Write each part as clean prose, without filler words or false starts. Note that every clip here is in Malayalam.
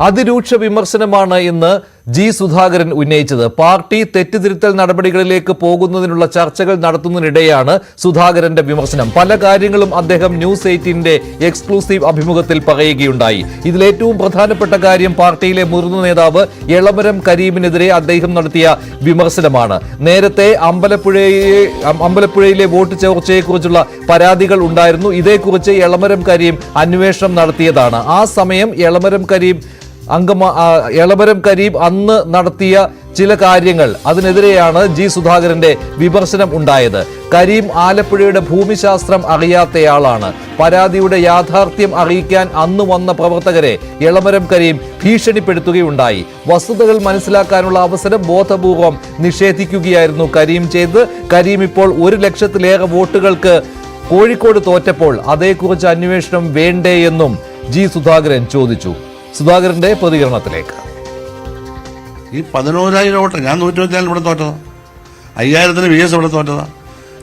അതിരൂക്ഷ വിമർശനമാണ് ഇന്ന് ജി സുധാകരൻ ഉന്നയിച്ചത്. പാർട്ടി തെറ്റുതിരുത്തൽ നടപടികളിലേക്ക് പോകുന്നതിനുള്ള ചർച്ചകൾ നടത്തുന്നതിനിടെയാണ് സുധാകരന്റെ വിമർശനം. പല കാര്യങ്ങളും അദ്ദേഹം ന്യൂസ് 18ന്റെ എക്സ്ക്ലൂസീവ് അഭിമുഖത്തിൽ പറയുകയുണ്ടായി. ഇതിലേറ്റവും പ്രധാനപ്പെട്ട കാര്യം പാർട്ടിയിലെ മുതിർന്ന നേതാവ് എളമരം കരീമിനെതിരെ അദ്ദേഹം നടത്തിയ വിമർശനമാണ്. നേരത്തെ അമ്പലപ്പുഴയിലെ വോട്ട് ചോർച്ചയെക്കുറിച്ചുള്ള പരാതികൾ ഉണ്ടായിരുന്നു. ഇതേക്കുറിച്ച് എളമരം കരീം അന്വേഷണം നടത്തിയതാണ്. ആ സമയം എളമരം കരീം അന്ന് നടത്തിയ ചില കാര്യങ്ങൾ, അതിനെതിരെയാണ് ജി സുധാകരന്റെ വിമർശനം ഉണ്ടായത്. കരീം ആലപ്പുഴയുടെ ഭൂമിശാസ്ത്രം അറിയാത്തയാളാണ്. പരാതിയുടെ യാഥാർത്ഥ്യം അറിയിക്കാൻ അന്ന് വന്ന പ്രവർത്തകരെ എളമരം കരീം ഭീഷണിപ്പെടുത്തുകയുണ്ടായി. വസ്തുതകൾ മനസ്സിലാക്കാനുള്ള അവസരം ബോധപൂർവം നിഷേധിക്കുകയായിരുന്നു കരീം ചെയ്തത്. കരീം ഇപ്പോൾ 1 ലക്ഷത്തിലേറെ വോട്ടുകൾക്ക് കോഴിക്കോട് തോറ്റപ്പോൾ അതേക്കുറിച്ച് അന്വേഷണം വേണ്ടേ എന്നും ജി സുധാകരൻ ചോദിച്ചു. സുധാകരന്റെ പ്രതികരണത്തിലേക്ക്. ഈ 11,000 വോട്ട് ഞാൻ 124 ഇവിടെ തോറ്റതാ, 5,000 VS ഇവിടെ തോറ്റതാ,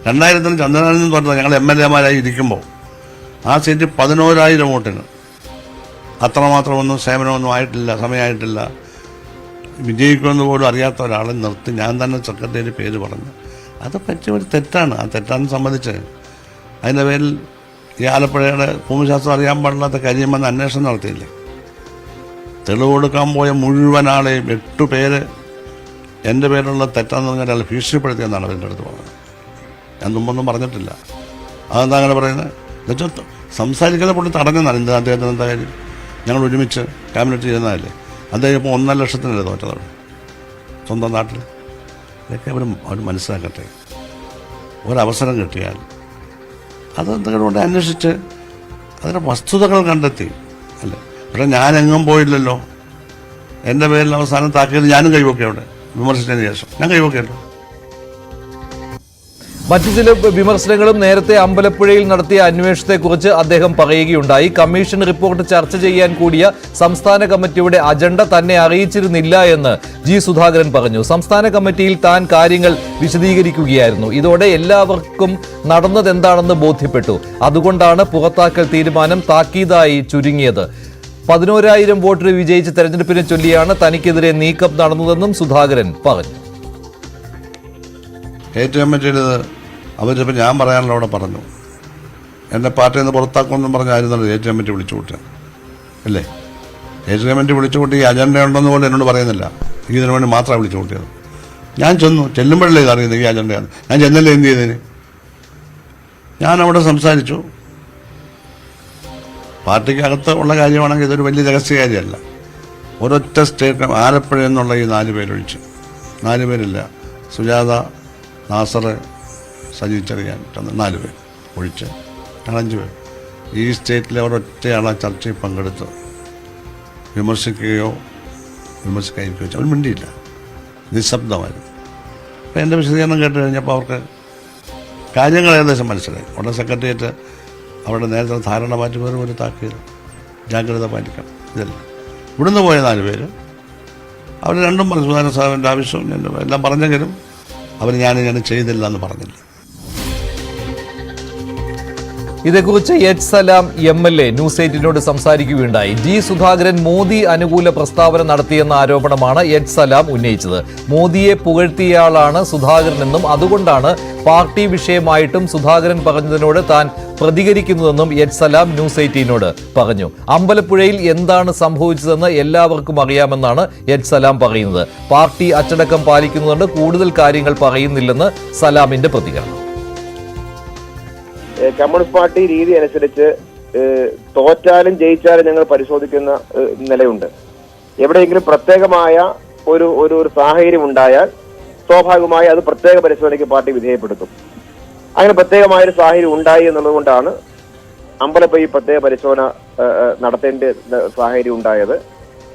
2,000 ചന്ദ്രനാഥൻ തോറ്റതാ. ഞങ്ങൾ MLA-മാരായി ഇരിക്കുമ്പോൾ ആ സീറ്റ് 11,000 വോട്ടിന് അത്രമാത്രമൊന്നും സേവനമൊന്നും ആയിട്ടില്ല, സമയമായിട്ടില്ല. വിജയിക്കുമെന്ന് പോലും അറിയാത്ത ഒരാളെ നിർത്തി ഞാൻ തന്നെ സെക്രട്ടറി പേര് പറഞ്ഞു. അത് പറ്റിയ ഒരു തെറ്റാണ്. ആ തെറ്റാണെന്ന് സംബന്ധിച്ച് അതിൻ്റെ പേരിൽ ഈ ആലപ്പുഴയുടെ ഭൂമിശാസ്ത്രം അറിയാൻ പാടില്ലാത്ത കാര്യമെന്ന് അന്വേഷണം നടത്തിയില്ലേ? തെളിവ് കൊടുക്കാൻ പോയ മുഴുവൻ ആളെയും 8 പേര് എൻ്റെ പേരിലുള്ള തെറ്റാന്ന് പറഞ്ഞാൽ അയാൾ ഭീഷണിപ്പെടുത്തിയെന്നാണ് അവരുടെ അടുത്ത് പറഞ്ഞത്. ഞാൻ മുമ്പൊന്നും പറഞ്ഞിട്ടില്ല. അതെന്താ അങ്ങനെ പറയുന്നത്? എന്നുവെച്ചാൽ സംസാരിക്കാതെ പൊട്ടി തടഞ്ഞെന്നാണ്. എന്താ അദ്ദേഹത്തിന് എന്താ കാര്യം? ഞങ്ങൾ ഒരുമിച്ച് ക്യാബിനറ്റ് ചെയ്യുന്നതല്ലേ. അദ്ദേഹം ഇപ്പോൾ 1.5 ലക്ഷത്തിനല്ലേ തോറ്റതാണ് സ്വന്തം നാട്ടിൽ. ഇതൊക്കെ അവർ മനസ്സിലാക്കട്ടെ. ഒരവസരം കിട്ടിയാൽ അതെന്തെങ്കിലും കൊണ്ട് അന്വേഷിച്ച് അതിൻ്റെ വസ്തുതകൾ കണ്ടെത്തി അല്ലേ. പക്ഷേ ഞാനെങ്ങും പോയില്ലല്ലോ. എൻ്റെ പേരിൽ അവസാനം താക്കിയത് ഞാനും കൈവൊക്കെ അവിടെ വിമർശിച്ചതിന് ശേഷം ഞാൻ കൈവൊക്കെയല്ലോ. മറ്റു ചില വിമർശനങ്ങളും നേരത്തെ അമ്പലപ്പുഴയിൽ നടത്തിയ അന്വേഷണത്തെക്കുറിച്ച് അദ്ദേഹം പറയുകയുണ്ടായി. കമ്മീഷൻ റിപ്പോർട്ട് ചർച്ച ചെയ്യാൻ കൂടിയ സംസ്ഥാന കമ്മിറ്റിയുടെ അജണ്ട തന്നെ അറിയിച്ചിരുന്നില്ല എന്ന് ജി സുധാകരൻ പറഞ്ഞു. സംസ്ഥാന കമ്മിറ്റിയിൽ താൻ കാര്യങ്ങൾ വിശദീകരിക്കുകയായിരുന്നു. ഇതോടെ എല്ലാവർക്കും നടന്നതെന്താണെന്ന് ബോധ്യപ്പെട്ടു. അതുകൊണ്ടാണ് പുറത്താക്കൽ തീരുമാനം താക്കീതായി ചുരുങ്ങിയത്. 11,000 വോട്ടിന് വിജയിച്ച തെരഞ്ഞെടുപ്പിനെ ചൊല്ലിയാണ് തനിക്കെതിരെ നീക്കം നടന്നതെന്നും സുധാകരൻ പറഞ്ഞു. അവരിപ്പോൾ ഞാൻ പറയാനുള്ള അവിടെ പറഞ്ഞു. എന്നെ പാർട്ടിയിൽ നിന്ന് പുറത്താക്കുമെന്നും പറഞ്ഞായിരുന്നല്ലോ ഏറ്റ് കമ്മിറ്റി വിളിച്ചു കൂട്ടുക അല്ലേ. ഏറ്റ് കമ്മിറ്റി വിളിച്ചു കൂട്ടി ഈ അജണ്ട ഉണ്ടെന്ന് പോലും എന്നോട് പറയുന്നില്ല. ഇതിനു വേണ്ടി മാത്രമാണ് വിളിച്ചു കൂട്ടിയത്. ഞാൻ ചെല്ലുമ്പോഴല്ലേ ഇതറിയുന്നത് ഈ അജണ്ടയാണ്. ഞാൻ ചെന്നല്ലേ എന്ത് ചെയ്തതിന്? ഞാൻ അവിടെ സംസാരിച്ചു. പാർട്ടിക്കകത്ത് ഉള്ള കാര്യമാണെങ്കിൽ ഇതൊരു വലിയ രഹസ്യ കാര്യമല്ല. ഒരൊറ്റ സ്റ്റേറ്റ് ആലപ്പുഴ എന്നുള്ള ഈ 4 പേരൊഴിച്ച് 4 പേരില്ല, സുജാത, നാസർ, സജി ചെറിയാൻ 4 പേർ ഒഴിച്ച് 5 പേർ ഈ സ്റ്റേറ്റിലെ ഒരൊറ്റയാളെ ചർച്ചയിൽ പങ്കെടുത്ത് വിമർശിക്കുകയോ വിമർശിക്കാതിരിക്കുകയോ അവർ മിണ്ടിയില്ല, നിശബ്ദമായിരുന്നു. അപ്പോൾ എൻ്റെ വിശദീകരണം കേട്ട് കഴിഞ്ഞപ്പോൾ അവർക്ക് കാര്യങ്ങൾ ഏകദേശം മനസ്സിലായി. ഉടനെ സെക്രട്ടേറിയറ്റ് അവരുടെ നേരത്തെ ധാരണ മാറ്റി വേറെ ഒരു താക്കീത്, ജാഗ്രത പാലിക്കണം. ഇതല്ല ഇവിടുന്ന് പോയ 4 പേര് അവർ രണ്ടും പറഞ്ഞു. സുധാകരൻ സാഹിബിൻ്റെ ആവശ്യവും എല്ലാം പറഞ്ഞെങ്കിലും അവർ ഞാൻ ചെയ്തില്ല എന്ന് പറഞ്ഞില്ല. ഇതേക്കുറിച്ച് എച്ച് സലാം MLA ന്യൂസ് 18നോട് സംസാരിക്കുകയുണ്ടായി. ജി സുധാകരൻ മോദി അനുകൂല പ്രസ്താവന നടത്തിയെന്ന ആരോപണമാണ് എച്ച് സലാം ഉന്നയിച്ചത്. മോദിയെ പുകഴ്ത്തിയയാളാണ് സുധാകരനെന്നും അതുകൊണ്ടാണ് പാർട്ടി വിഷയമായിട്ടും സുധാകരൻ പറഞ്ഞതിനോട് താൻ പ്രതികരിക്കുന്നതെന്നും എച്ച് സലാം ന്യൂസ് 18നോട് പറഞ്ഞു. അമ്പലപ്പുഴയിൽ എന്താണ് സംഭവിച്ചതെന്ന് എല്ലാവർക്കും അറിയാമെന്നാണ് എച്ച് സലാം പറയുന്നത്. പാർട്ടി അച്ചടക്കം പാലിക്കുന്നതുകൊണ്ട് കൂടുതൽ കാര്യങ്ങൾ പറയുന്നില്ലെന്ന് സലാമിന്റെ പ്രതികരണം. കമ്മ്യൂണിസ്റ്റ് പാർട്ടി രീതി അനുസരിച്ച് തോറ്റാലും ജയിച്ചാലും ഞങ്ങൾ പരിശോധിക്കുന്ന നിലയുണ്ട്. എവിടെയെങ്കിലും പ്രത്യേകമായ ഒരു സാഹചര്യം ഉണ്ടായാൽ സ്വാഭാവികമായി അത് പ്രത്യേക പരിശോധനയ്ക്ക് പാർട്ടി വിധേയപ്പെടുത്തും. അങ്ങനെ പ്രത്യേകമായൊരു സാഹചര്യം ഉണ്ടായി എന്നുള്ളത് കൊണ്ടാണ് അമ്പലപ്പുഴ പ്രത്യേക പരിശോധന നടത്തേണ്ട സാഹചര്യം ഉണ്ടായത്.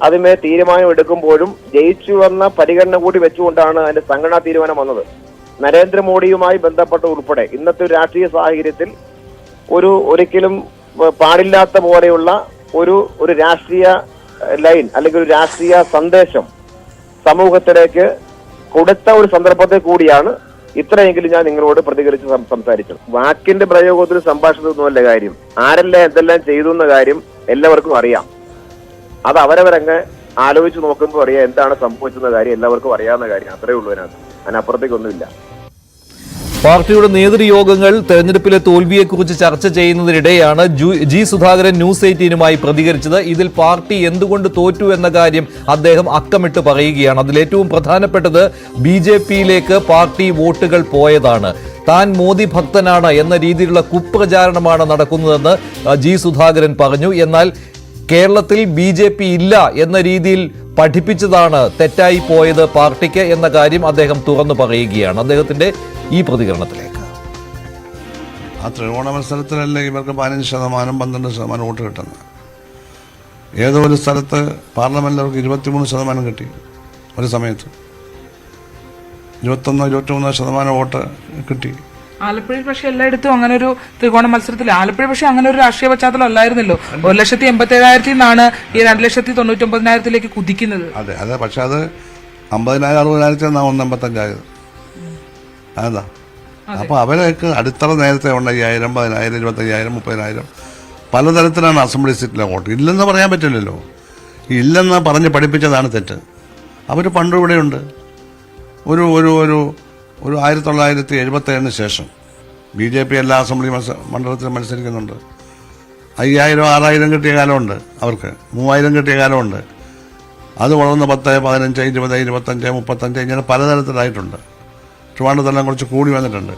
അതിന്മേൽ തീരുമാനം എടുക്കുമ്പോഴും ജയിച്ചു വന്ന പരിഗണന കൂടി വെച്ചുകൊണ്ടാണ് അതിന്റെ സംഘടനാ തീരുമാനം വന്നത്. നരേന്ദ്രമോദിയുമായി ബന്ധപ്പെട്ട ഉൾപ്പെടെ ഇന്നത്തെ ഒരു രാഷ്ട്രീയ സാഹചര്യത്തിൽ ഒരിക്കലും പാടില്ലാത്ത പോലെയുള്ള ഒരു രാഷ്ട്രീയ ലൈൻ അല്ലെങ്കിൽ ഒരു രാഷ്ട്രീയ സന്ദേശം സമൂഹത്തിലേക്ക് കൊടുത്ത ഒരു സന്ദർഭത്തെ കൂടിയാണ് ഇത്രയെങ്കിലും ഞാൻ നിങ്ങളോട് പ്രതികരിച്ച് സംസാരിച്ചത്. വാക്കിന്റെ പ്രയോഗത്തിൽ സംഭാഷണത്തിനൊന്നുമല്ല കാര്യം. ആരെല്ലാം എന്തെല്ലാം ചെയ്തു എന്ന കാര്യം എല്ലാവർക്കും അറിയാം. അത് അവരവരങ്ങ് ആലോചിച്ച് നോക്കുമ്പോൾ അറിയാം എന്താണ് സംഭവിച്ചെന്ന കാര്യം എല്ലാവർക്കും അറിയാവുന്ന കാര്യം. അത്രേ ഉള്ളൂ അതിനപ്പുറത്തേക്കൊന്നുമില്ല. പാർട്ടിയുടെ നേതൃയോഗങ്ങൾ തെരഞ്ഞെടുപ്പിലെ തോൽവിയെക്കുറിച്ച് ചർച്ച ചെയ്യുന്നതിനിടെയാണ് ജി സുധാകരൻ ന്യൂസ് 18-നുമായി പ്രതികരിച്ചത്. ഇതിൽ പാർട്ടി എന്തുകൊണ്ട് തോറ്റു എന്ന കാര്യം അദ്ദേഹം അക്കമിട്ട് പറയുകയാണ്. അതിലേറ്റവും പ്രധാനപ്പെട്ടത് BJP-യിലേക്ക് പാർട്ടി വോട്ടുകൾ പോയതാണ്. താൻ മോദി ഭക്തനാണ് എന്ന രീതിയിലുള്ള കുപ്രചാരണമാണ് നടക്കുന്നതെന്ന് ജി സുധാകരൻ പറഞ്ഞു. എന്നാൽ കേരളത്തിൽ BJP ഇല്ല എന്ന രീതിയിൽ പഠിപ്പിച്ചതാണ് തെറ്റായി പോയത് പാർട്ടിക്ക് എന്ന കാര്യം അദ്ദേഹം തുറന്നു പറയുകയാണ് അദ്ദേഹത്തിന്റെ ഈ പ്രതികരണത്തിലേക്ക്. ആ ത്രികോണ മത്സരത്തിലല്ലേ ഇവർക്ക് 15%, 12% വോട്ട് കിട്ടുന്നത്. ഏതോ ഒരു സ്ഥലത്ത് പാർലമെന്റിൽ അവർക്ക് 23% കിട്ടി. ഒരു സമയത്ത് 21-23% വോട്ട് കിട്ടി. ആലപ്പുഴയിൽ പക്ഷെ എല്ലായിടത്തും അങ്ങനെ ഒരു ത്രികോണ മത്സരത്തിൽ ആലപ്പുഴ പക്ഷെ അങ്ങനെ ഒരു രാഷ്ട്രീയ പശ്ചാത്തലം അല്ലായിരുന്നല്ലോ. 1,87,000 നിന്നാണ് ഈ 2,99,000 കുതിക്കുന്നത്. അതെ അതെ, പക്ഷെ അത് 50,000-60,000 1,85,000. അതാ. അപ്പൊ അവരൊക്കെ അടിത്തറ നേരത്തെ ഉണ്ട്. 5,000, 10,000, 25,000, 30,000 പലതരത്തിലാണ് അസംബ്ലി സീറ്റിലെ വോട്ട്. ഇല്ലെന്ന് പറയാൻ പറ്റില്ലല്ലോ. ഇല്ലെന്ന് പറഞ്ഞ് പഠിപ്പിച്ചതാണ് തെറ്റ്. അവർ പണ്ടും ഇവിടെയുണ്ട്. ഒരു ഒരു ഒരു ഒരു 1977 ശേഷം BJP എല്ലാ അസംബ്ലി മണ്ഡലത്തിലും മത്സരിക്കുന്നുണ്ട്. 5,000, 6,000 കിട്ടിയ കാലമുണ്ട്, അവർക്ക് 3,000 കിട്ടിയ കാലമുണ്ട്. അത് വളർന്ന് 10, 15, 20, 25, 35 ഇങ്ങനെ പലതരത്തിലായിട്ടുണ്ട്. ട്രിവാൻഡ്രത്തെല്ലാം കുറച്ച് കൂടി വന്നിട്ടുണ്ട്.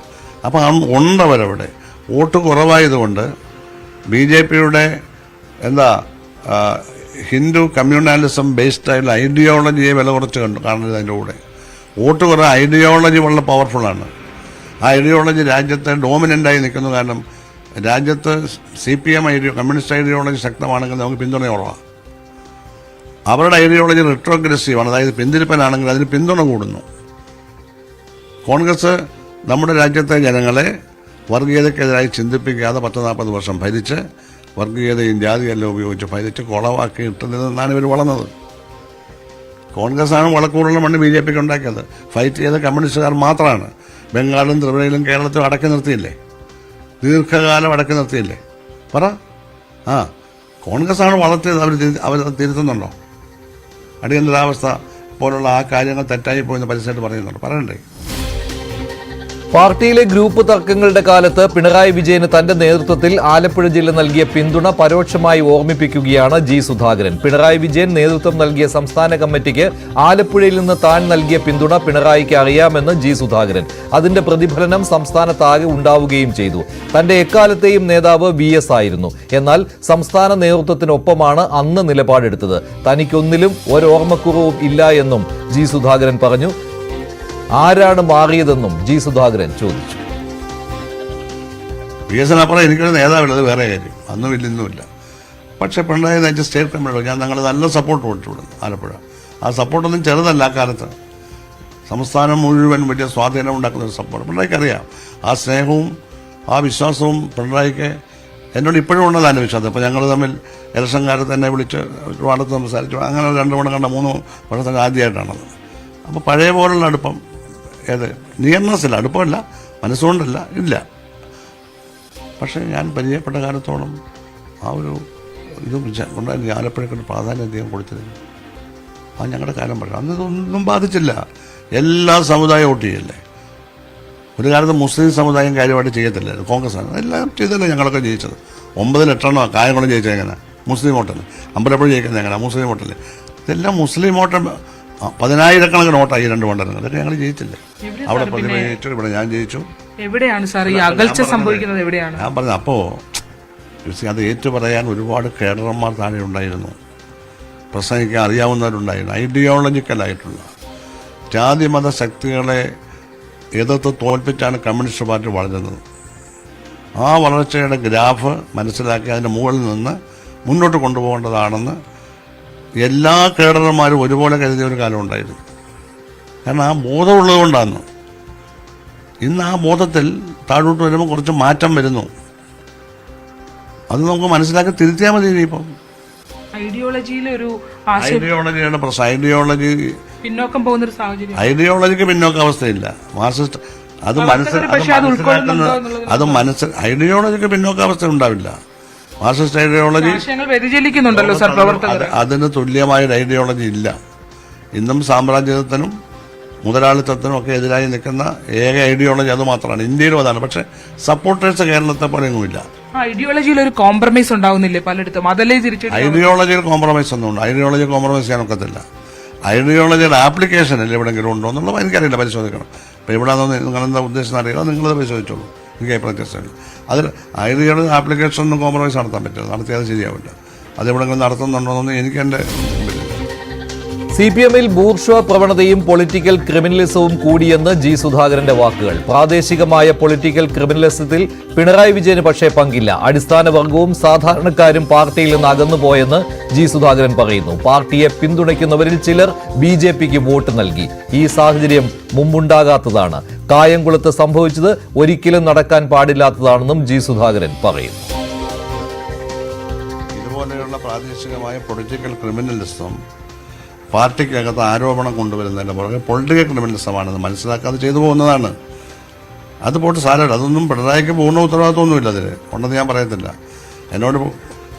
അപ്പം ഉണ്ടവരവിടെ വോട്ട് കുറവായതുകൊണ്ട് BJP-യുടെ ഹിന്ദു കമ്മ്യൂണാലിസം ബേസ്ഡായുള്ള ഐഡിയോളജിയെ വില കുറച്ച് കാണുന്നത്. അതിൻ്റെ കൂടെ വോട്ട് കുറവ്, ഐഡിയോളജി വളരെ പവർഫുള്ളാണ്. ആ ഐഡിയോളജി രാജ്യത്തെ ഡോമിനൻ്റായി നിൽക്കുന്നു. കാരണം രാജ്യത്ത് CPM കമ്മ്യൂണിസ്റ്റ് ഐഡിയോളജി ശക്തമാണെങ്കിൽ നമുക്ക് പിന്തുണ കുറവാണ്. അവരുടെ ഐഡിയോളജി റിട്രോഗ്രസീവാണ്, അതായത് പിന്തിരിപ്പനാണെങ്കിൽ അതിന് പിന്തുണ കൂടുന്നു. കോൺഗ്രസ് നമ്മുടെ രാജ്യത്തെ ജനങ്ങളെ വർഗീയതയ്ക്കെതിരായി ചിന്തിപ്പിക്കാതെ 10-40 വർഷം ഭരിച്ച് വർഗീയതയും ജാതിയെല്ലാം ഉപയോഗിച്ച് ഭരിച്ച് കുളവാക്കി ഇട്ടുനിന്നാണ് ഇവർ വളർന്നത്. കോൺഗ്രസ്സാണ് വളക്കൂടുള്ള മണ്ണ് BJPക്ക് ഉണ്ടാക്കിയത്. ഫൈറ്റ് ചെയ്ത കമ്മ്യൂണിസ്റ്റുകാർ മാത്രമാണ്. ബംഗാളിലും ത്രിപുരയിലും കേരളത്തിലും അടക്കി നിർത്തിയില്ലേ, ദീർഘകാലം അടക്കി നിർത്തിയില്ലേ? പറ. കോൺഗ്രസ്സാണ് വളർത്തിയത്. അവർ തിരുത്തുന്നുണ്ടോ? അടിയന്തരാവസ്ഥ പോലുള്ള ആ കാര്യങ്ങൾ തെറ്റായി പോയെന്ന് പരസ്യമായിട്ട് പറയുന്നുണ്ട്. പറയണ്ടേ? പാർട്ടിയിലെ ഗ്രൂപ്പ് തർക്കങ്ങളുടെ കാലത്ത് പിണറായി വിജയന് തന്റെ നേതൃത്വത്തിൽ ആലപ്പുഴ ജില്ല നൽകിയ പിന്തുണ പരോക്ഷമായി ഓർമ്മിപ്പിക്കുകയാണ് ജി സുധാകരൻ. പിണറായി വിജയൻ നേതൃത്വം നൽകിയ സംസ്ഥാന കമ്മിറ്റിക്ക് ആലപ്പുഴയിൽ നിന്ന് താൻ നൽകിയ പിന്തുണ പിണറായിക്ക് അറിയാമെന്ന് ജി സുധാകരൻ. അതിന്റെ പ്രതിഫലനം സംസ്ഥാനത്താകെ ഉണ്ടാവുകയും ചെയ്തു. തന്റെ എക്കാലത്തെയും നേതാവ് VS ആയിരുന്നു. എന്നാൽ സംസ്ഥാന നേതൃത്വത്തിനൊപ്പമാണ് അന്ന് നിലപാടെടുത്തത്. തനിക്കൊന്നിലും ഒരോർമ്മക്കുറവും ഇല്ല എന്നും ജി സുധാകരൻ പറഞ്ഞു. ആരാണ് മാറിയതെന്നും ജി സുധാകരൻ ചോദിച്ചു. VS-നപ്പുറം എനിക്കൊരു നേതാവില്ല, വേറെ കാര്യം. അന്നും ഇല്ലിന്നുമില്ല. പക്ഷെ പിണറായി നയിച്ച സ്റ്റേറ്റ് കമ്മിറ്റി ഞാൻ ഞങ്ങൾ നല്ല സപ്പോർട്ട് കൊടുത്തുവിടുന്നു ആലപ്പുഴ. ആ സപ്പോർട്ടൊന്നും ചെറുതല്ല. ആ കാലത്ത് സംസ്ഥാനം മുഴുവൻ വലിയ സ്വാധീനം ഉണ്ടാക്കുന്ന ഒരു സപ്പോർട്ട് പിണറായിക്ക് അറിയാം. ആ സ്നേഹവും ആ വിശ്വാസവും പിണറായിക്ക് എന്നോട് ഇപ്പോഴും ഉള്ളതാണ് വിശ്വാസം. അപ്പോൾ ഞങ്ങൾ തമ്മിൽ ഇലക്ഷൻ കാലത്ത് തന്നെ വിളിച്ച് ഒരുപാട് സംസാരിച്ചു. അങ്ങനെ 2 തവണ കണ്ട 3 വർഷത്തിന് ആദ്യമായിട്ടാണത്. അപ്പോൾ പഴയ പോലുള്ള അടുപ്പം നിയമസില്ല, അടുപ്പമല്ല, മനസ്സുകൊണ്ടല്ല, ഇല്ല. പക്ഷേ ഞാൻ പരിചയപ്പെട്ട കാലത്തോളം ആ ഒരു ഇത് ഉണ്ടായിരുന്നു. ആലപ്പുഴയ്ക്കൊരു പ്രാധാന്യം അധികം കൊടുത്തിരുന്നു. ആ ഞങ്ങളുടെ കാലം പറഞ്ഞു. അന്ന് ഇതൊന്നും ബാധിച്ചില്ല. എല്ലാ സമുദായം വോട്ട് ചെയ്യല്ലേ. ഒരു കാലത്ത് മുസ്ലിം സമുദായം കാര്യമായിട്ട് ചെയ്യത്തില്ലായിരുന്നു. കോൺഗ്രസ്സാണ് എല്ലാം ചെയ്തല്ലേ ഞങ്ങളൊക്കെ ജയിച്ചത്. 9-8 കായംകുളം ജയിച്ചത് എങ്ങനെ? മുസ്ലിം വോട്ടല്ലേ. അമ്പലപ്പുഴ ജയിക്കുന്നത് എങ്ങനെ? മുസ്ലിം വോട്ടല്ലേ. ഇതെല്ലാം മുസ്ലിം വോട്ട് 10,000-കണക്കിന് വോട്ടായി 2 മണ്ഡലങ്ങൾ. അതൊക്കെ ഞങ്ങൾ ജയിച്ചില്ലേ. അവിടെ പ്രതിഭ ജയിച്ചു, ഇവിടെ ഞാൻ ജയിച്ചു. എവിടെയാണ് സാർ ഈ അകൽച്ച സംഭവിക്കുന്നത്? എവിടെയാണ് ഞാൻ പറഞ്ഞത്? അപ്പോൾ അത് ഏറ്റുപറയാൻ ഒരുപാട് കേഡർമാർ താഴെ ഉണ്ടായിരുന്നു. പ്രസംഗിക്കാൻ അറിയാവുന്നവരുണ്ടായിരുന്നു. ഐഡിയോളജിക്കലായിട്ടുള്ള ജാതിമത ശക്തികളെ എതിർത്ത് തോൽപ്പിച്ചാണ് കമ്മ്യൂണിസ്റ്റ് പാർട്ടി വളരുന്നത്. ആ വളർച്ചയുടെ ഗ്രാഫ് മനസ്സിലാക്കി അതിൻ്റെ മുകളിൽ നിന്ന് മുന്നോട്ട് കൊണ്ടുപോകേണ്ടതാണെന്ന് എല്ലാ കേഡർമാരും ഒരുപോലെ കരുതിയ ഒരു കാലം ഉണ്ടായിരുന്നു. കാരണം ആ ബോധമുള്ളത് കൊണ്ടാണ്. ഇന്ന് ആ ബോധത്തിൽ താഴോട്ട് വരുമ്പോൾ കുറച്ച് മാറ്റം വരുന്നു. അത് നമുക്ക് മനസ്സിലാക്കി തിരുത്തിയാൽ മതി. ഇനിയിപ്പം ഐഡിയോളജിയുടെ പ്രശ്നം, ഐഡിയോളജി പിന്നോക്കം പോകുന്ന ഒരു സാഹചര്യം. ഐഡിയോളജിക്ക് പിന്നോക്കാവസ്ഥയില്ല. മാർക്സിസ്റ്റ് ഐഡിയോളജിക്ക് പിന്നോക്കാവസ്ഥ ഉണ്ടാവില്ല. മാർക്സിസ്റ്റ് ഐഡിയോളജി ആശയങ്ങൾ വ്യതിചലിക്കുന്നുണ്ടല്ലോ സാർ പ്രവർത്തകർ. അതിന് തുല്യമായൊരു ഐഡിയോളജി ഇല്ല. ഇന്നും സാമ്രാജ്യത്വത്തിനും മുതലാളിത്തത്തിനും ഒക്കെ എതിരായി നിൽക്കുന്ന ഏക ഐഡിയോളജി അത് മാത്രമാണ്. ഇന്ത്യയിലും അതാണ്. പക്ഷെ സപ്പോർട്ടേഴ്സ് കേരളത്തെ പോലെ ഒന്നുമില്ല. ഐഡിയോളജിയിൽ ഒരു കോംപ്രമൈസ് ഉണ്ടാവുന്നില്ലേ പലയിടത്തും? അതല്ലേ തിരിച്ചു ഐഡിയോളജിയിൽ കോംപ്രമൈസ് ഒന്നുമുണ്ട്. ഐഡിയോളജി കോംപ്രമൈസ് ചെയ്യാൻ ഒക്കത്തില്ല. ഐഡിയോളജിയുടെ ആപ്ലിക്കേഷനിൽ എവിടെയെങ്കിലും ഉണ്ടോ എന്നുള്ളത് എനിക്കറിയില്ല, പരിശോധിക്കണം. ഇപ്പോൾ ഇവിടെ നിങ്ങളെന്താ ഉദ്ദേശിച്ചത് അറിയില്ല, നിങ്ങളത് പരിശോധിച്ചോളൂ. എനിക്ക് അഭിപ്രായം വ്യത്യാസമില്ല. അതിൽ ഐഡിയോളജി ആപ്ലിക്കേഷനൊന്നും കോംപ്രമൈസ് നടത്താൻ പറ്റില്ല, നടത്തിയാൽ ശരിയാവില്ല. അതെവിടെയെങ്കിലും നടത്തുന്നുണ്ടോയെന്നൊന്നും എനിക്കെൻ്റെ CPM-ൽ ബൂർഷ്വ പ്രവണതയും പൊളിറ്റിക്കൽ ക്രിമിനലിസവും കൂടിയെന്ന് ജി സുധാകരന്റെ വാക്കുകൾ. പ്രാദേശികമായ പൊളിറ്റിക്കൽ ക്രിമിനലിസത്തിൽ പിണറായി വിജയന് പക്ഷേ പങ്കില്ല. അടിസ്ഥാന വർഗവും സാധാരണക്കാരും പാർട്ടിയിൽ നിന്ന് അകന്നുപോയെന്ന് ജി സുധാകരൻ പറയുന്നു. പാർട്ടിയെ പിന്തുണയ്ക്കുന്നവരിൽ ചിലർ BJPക്ക് വോട്ട് നൽകി. ഈ സാഹചര്യം മുമ്പുണ്ടാകാത്തതാണ്. കായംകുളത്ത് സംഭവിച്ചത് ഒരിക്കലും നടക്കാൻ പാടില്ലാത്തതാണെന്നും ജി സുധാകരൻ പറയുന്നു. ഇതുപോലെയുള്ള പ്രാദേശികമായ പൊളിറ്റിക്കൽ ക്രിമിനലിസം പാർട്ടിക്കകത്ത് ആരോപണം കൊണ്ടുവരുന്നതിൻ്റെ പുറകെ പൊളിറ്റിക്കൽ ക്രിമിനലിസമാണെന്ന് മനസ്സിലാക്കാതെ ചെയ്തു പോകുന്നതാണ്. അത് പോട്ട് സാരമില്ല. അതൊന്നും പിണറായിക്ക് പൂർണ്ണ ഉത്തരവാദിത്വമൊന്നുമില്ല അതിൽ ഉണ്ടെന്ന് ഞാൻ പറയത്തില്ല. എന്നോട്